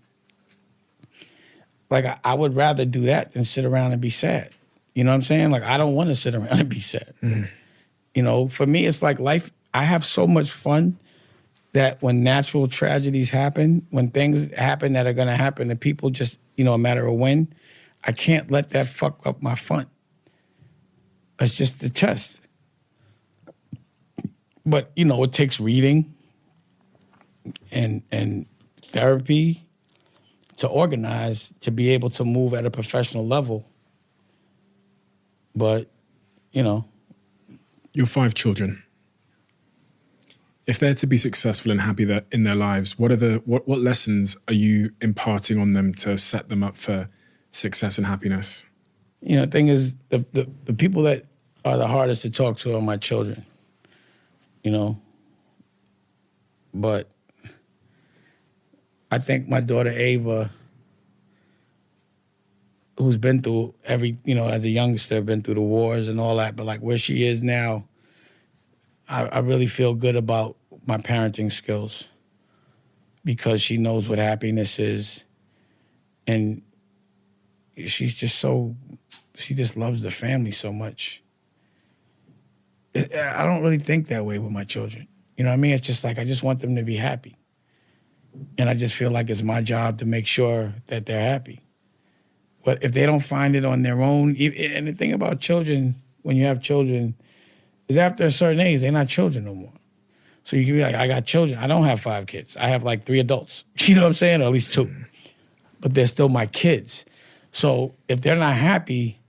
like I would rather do that than sit around and be sad. You know what I'm saying? Like, I don't want to sit around and be sad. Mm-hmm. For me, it's like life. I have so much fun that when natural tragedies happen, when things happen that are going to happen to people just, a matter of when, I can't let that fuck up my fun. It's just the test. But, it takes reading and therapy to organize, to be able to move at a professional level. But, Your 5 children. If they're to be successful and happy in their lives, what lessons are you imparting on them to set them up for success and happiness? The thing is, the people that are the hardest to talk to are my children. But I think my daughter Ava, who's been through as a youngster, been through the wars and all that, but like where she is now, I really feel good about my parenting skills because she knows what happiness is. And she just loves the family so much. I don't really think that way with my children. You know what I mean? It's just like, I just want them to be happy. And I just feel like it's my job to make sure that they're happy. But if they don't find it on their own, and the thing about children, when you have children, is after a certain age, they're not children no more. So you can be like, I got children. I don't have 5 kids. I have like 3 adults. You know what I'm saying? Or at least 2. But they're still my kids. So if they're not happy,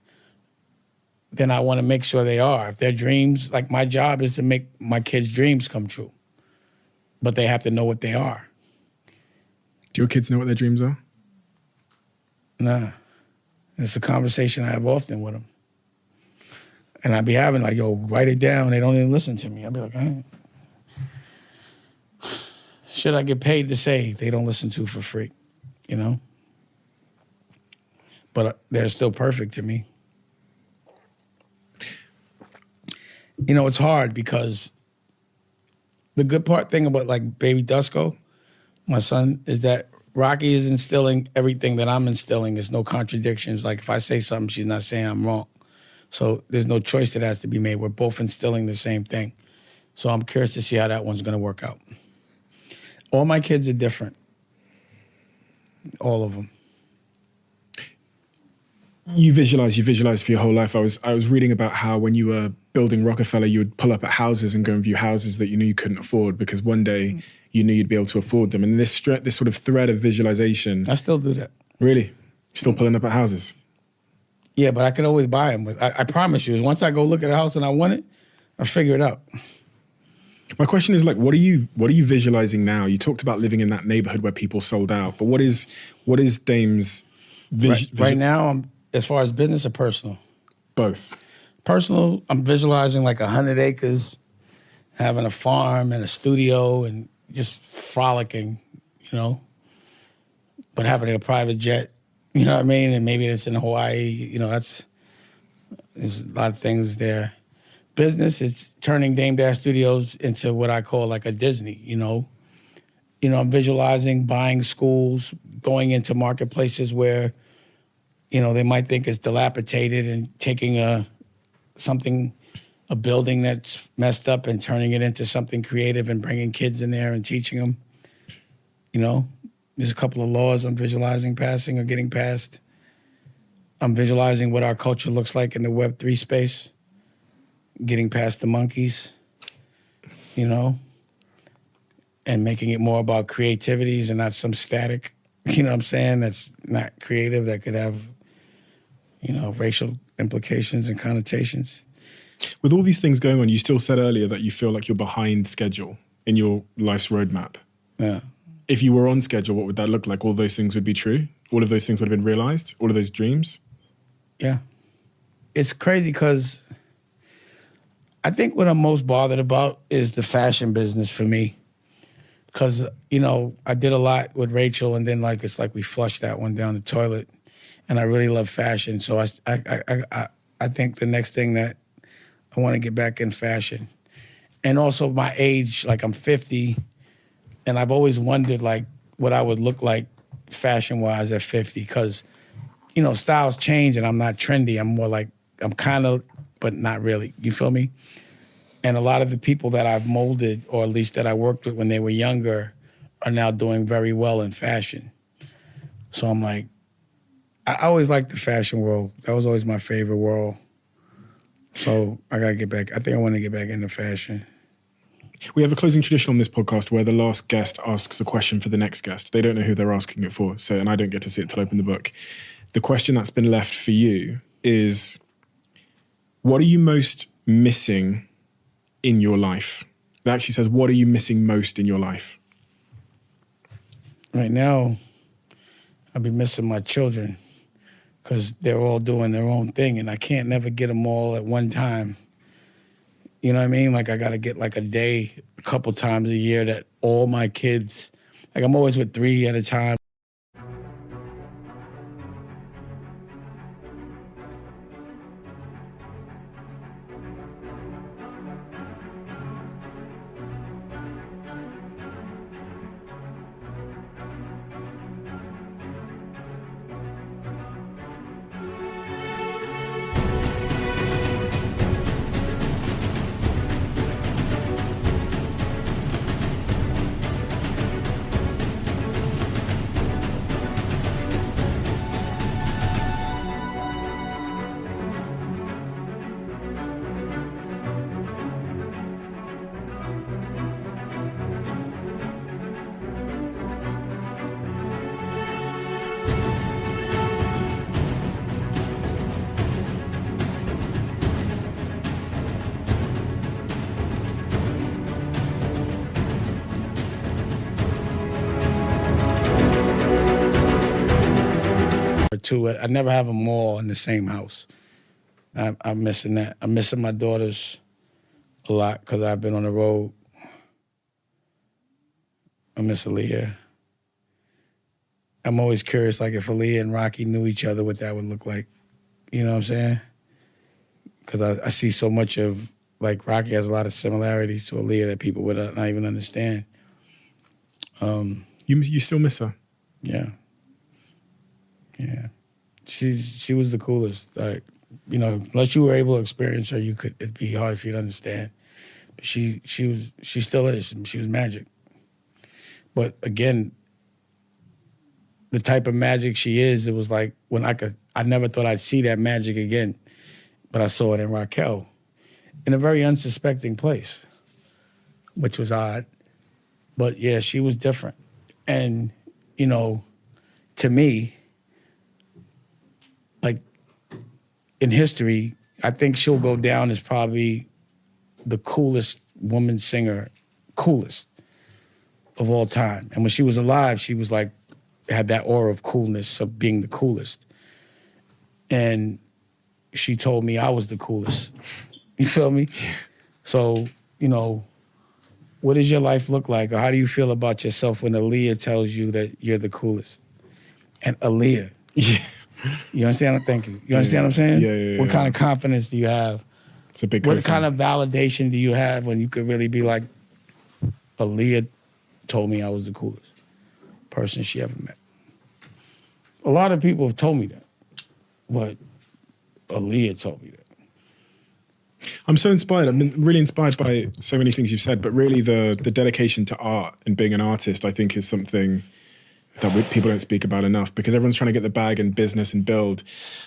then I want to make sure they are. If their dreams, like my job is to make my kids' dreams come true. But they have to know what they are. Do your kids know what their dreams are? Nah. It's a conversation I have often with them. And I'd be having like, yo, write it down. They don't even listen to me. I'd be like, should I get paid to say they don't listen to for free? But they're still perfect to me. It's hard because the good thing about like baby Dusko, my son, is that Rocky is instilling everything that I'm instilling. There's no contradictions. Like if I say something, she's not saying I'm wrong. So there's no choice that has to be made. We're both instilling the same thing. So I'm curious to see how that one's going to work out. All my kids are different. All of them. You visualize for your whole life. I was reading about how when you were building Rockefeller, you would pull up at houses and go and view houses that you knew you couldn't afford because one day you knew you'd be able to afford them. And this sort of thread of visualization. I still do that. Really? Still pulling up at houses? Yeah, but I could always buy them. I promise you, is once I go look at a house and I want it, I figure it out. My question is like, what are you visualizing now? You talked about living in that neighborhood where people sold out, but what is Dame's right now? As far as business or personal? Both. Personal, I'm visualizing like 100 acres, having a farm and a studio and just frolicking, but having a private jet, you know what I mean? And maybe it's in Hawaii, there's a lot of things there. Business, it's turning Dame Dash Studios into what I call like a Disney, I'm visualizing buying schools, going into marketplaces where they might think it's dilapidated and taking a building that's messed up and turning it into something creative and bringing kids in there and teaching them. There's a couple of laws I'm visualizing passing or getting passed. I'm visualizing what our culture looks like in the Web3 space, getting past the monkeys, and making it more about creativities and not some static, you know what I'm saying, that's not creative, that could have, racial implications and connotations. With all these things going on, you still said earlier that you feel like you're behind schedule in your life's roadmap. Yeah. If you were on schedule, what would that look like? All those things would be true? All of those things would have been realized? All of those dreams? Yeah. It's crazy because I think what I'm most bothered about is the fashion business for me. Because, I did a lot with Rachel, and then it's like we flushed that one down the toilet. And I really love fashion. So I think the next thing that I want to get back in fashion. And also my age, I'm 50, and I've always wondered what I would look like fashion-wise at 50, because, styles change and I'm not trendy. I'm more I'm kind of, but not really. You feel me? And a lot of the people that I've molded, or at least that I worked with when they were younger, are now doing very well in fashion. So I'm I always liked the fashion world. That was always my favorite world. So I got to get back. I think I want to get back into fashion. We have a closing tradition on this podcast where the last guest asks a question for the next guest. They don't know who they're asking it for, and I don't get to see it till I open the book. The question that's been left for you is, what are you most missing in your life? It actually says, what are you missing most in your life? Right now, I'll be missing my children, because they're all doing their own thing, and I can't never get them all at one time. You know what I mean? I got to get a day, a couple times a year, that all my kids, I'm always with 3 at a time. Two. I never have them all in the same house. I'm missing that. I'm missing my daughters a lot because I've been on the road. I miss Aaliyah. I'm always curious, if Aaliyah and Rocky knew each other, what that would look like. You know what I'm saying? Because I see so much of, Rocky has a lot of similarities to Aaliyah that people would not even understand. You still miss her? Yeah. Yeah. She was the coolest. Unless you were able to experience her, it'd be hard for you to understand. But she still is. She was magic. But again, the type of magic she is, it was when I never thought I'd see that magic again, but I saw it in Raquel in a very unsuspecting place, which was odd. But yeah, she was different. And, to me, in history, I think she'll go down as probably the coolest woman singer, coolest of all time. And when she was alive, she was had that aura of coolness, of being the coolest. And she told me I was the coolest. You feel me? So, what does your life look like? Or how do you feel about yourself when Aaliyah tells you that you're the coolest? And Aaliyah. Yeah. You understand? Thank you. You understand what I'm saying? Yeah. What kind of confidence do you have? It's a big What question. kind of validation do you have when you could really be Aaliyah told me I was the coolest person she ever met? A lot of people have told me that, but Aaliyah told me that. I'm so inspired. I've been really inspired by so many things you've said, but really the dedication to art and being an artist, I think, is something that people don't speak about enough, because everyone's trying to get the bag and business and build,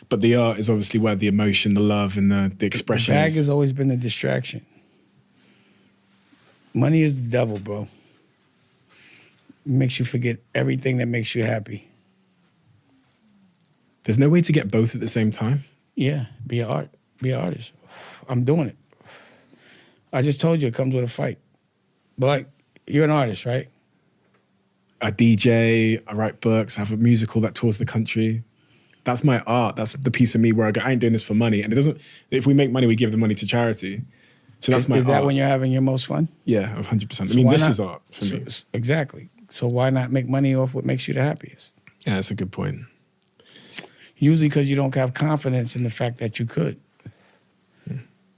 but the art is obviously where the emotion, the love, and the expression The bag is. has always been a distraction. Money is the devil, bro. It makes you forget everything that makes you happy. There's no way to get both at the same time? Yeah, be an artist. I'm doing it. I just told you it comes with a fight. But like, you're an artist, right? I DJ, I write books, I have a musical that tours the country. That's my art. That's the piece of me where I go, I ain't doing this for money. And it doesn't, if we make money, we give the money to charity. So that's my art. Is that when you're having your most fun? Yeah, 100%. So I mean, why this not? is art for me. Exactly. So why not make money off what makes you the happiest? Yeah, that's a good point. Usually because you don't have confidence in the fact that you could.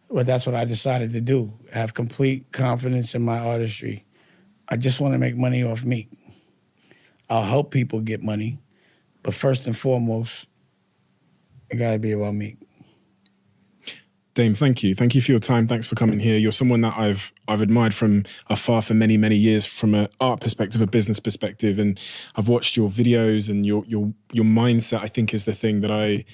But that's what I decided to do. Have complete confidence in my artistry. I just want to make money off me. I'll help people get money, but first and foremost, it gotta be about me. Dame, thank you. Thank you for your time. Thanks for coming here. You're someone that I've admired from afar for many, many years from an art perspective, a business perspective. And I've watched your videos, and your mindset, I think, is the thing that I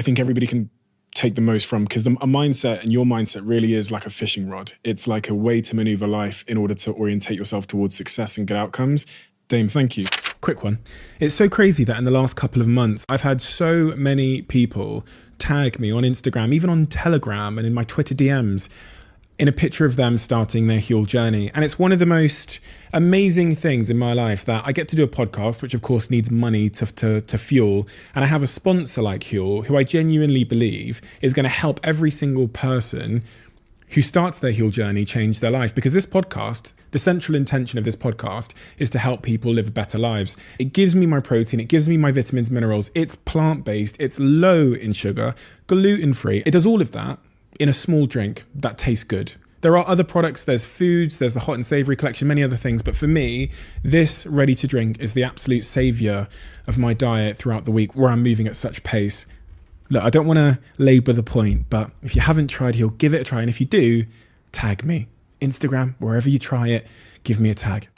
think everybody can take the most from, because a mindset, and your mindset, really is like a fishing rod. It's like a way to maneuver life in order to orientate yourself towards success and good outcomes. Dame, thank you. Quick one. It's so crazy that in the last couple of months, I've had so many people tag me on Instagram, even on Telegram and in my Twitter DMs, in a picture of them starting their Huel journey. And it's one of the most amazing things in my life that I get to do a podcast, which of course needs money to fuel. And I have a sponsor like Huel, who I genuinely believe is going to help every single person who starts their Huel journey change their life. Because this podcast, the central intention of this podcast is to help people live better lives. It gives me my protein, it gives me my vitamins, minerals. It's plant-based, it's low in sugar, gluten-free. It does all of that in a small drink that tastes good. There are other products, there's foods, there's the hot and savory collection, many other things. But for me, this ready to drink is the absolute savior of my diet throughout the week, where I'm moving at such pace. Look, I don't want to labor the point, but if you haven't tried Huel, give it a try. And if you do, tag me. Instagram, wherever you try it, give me a tag.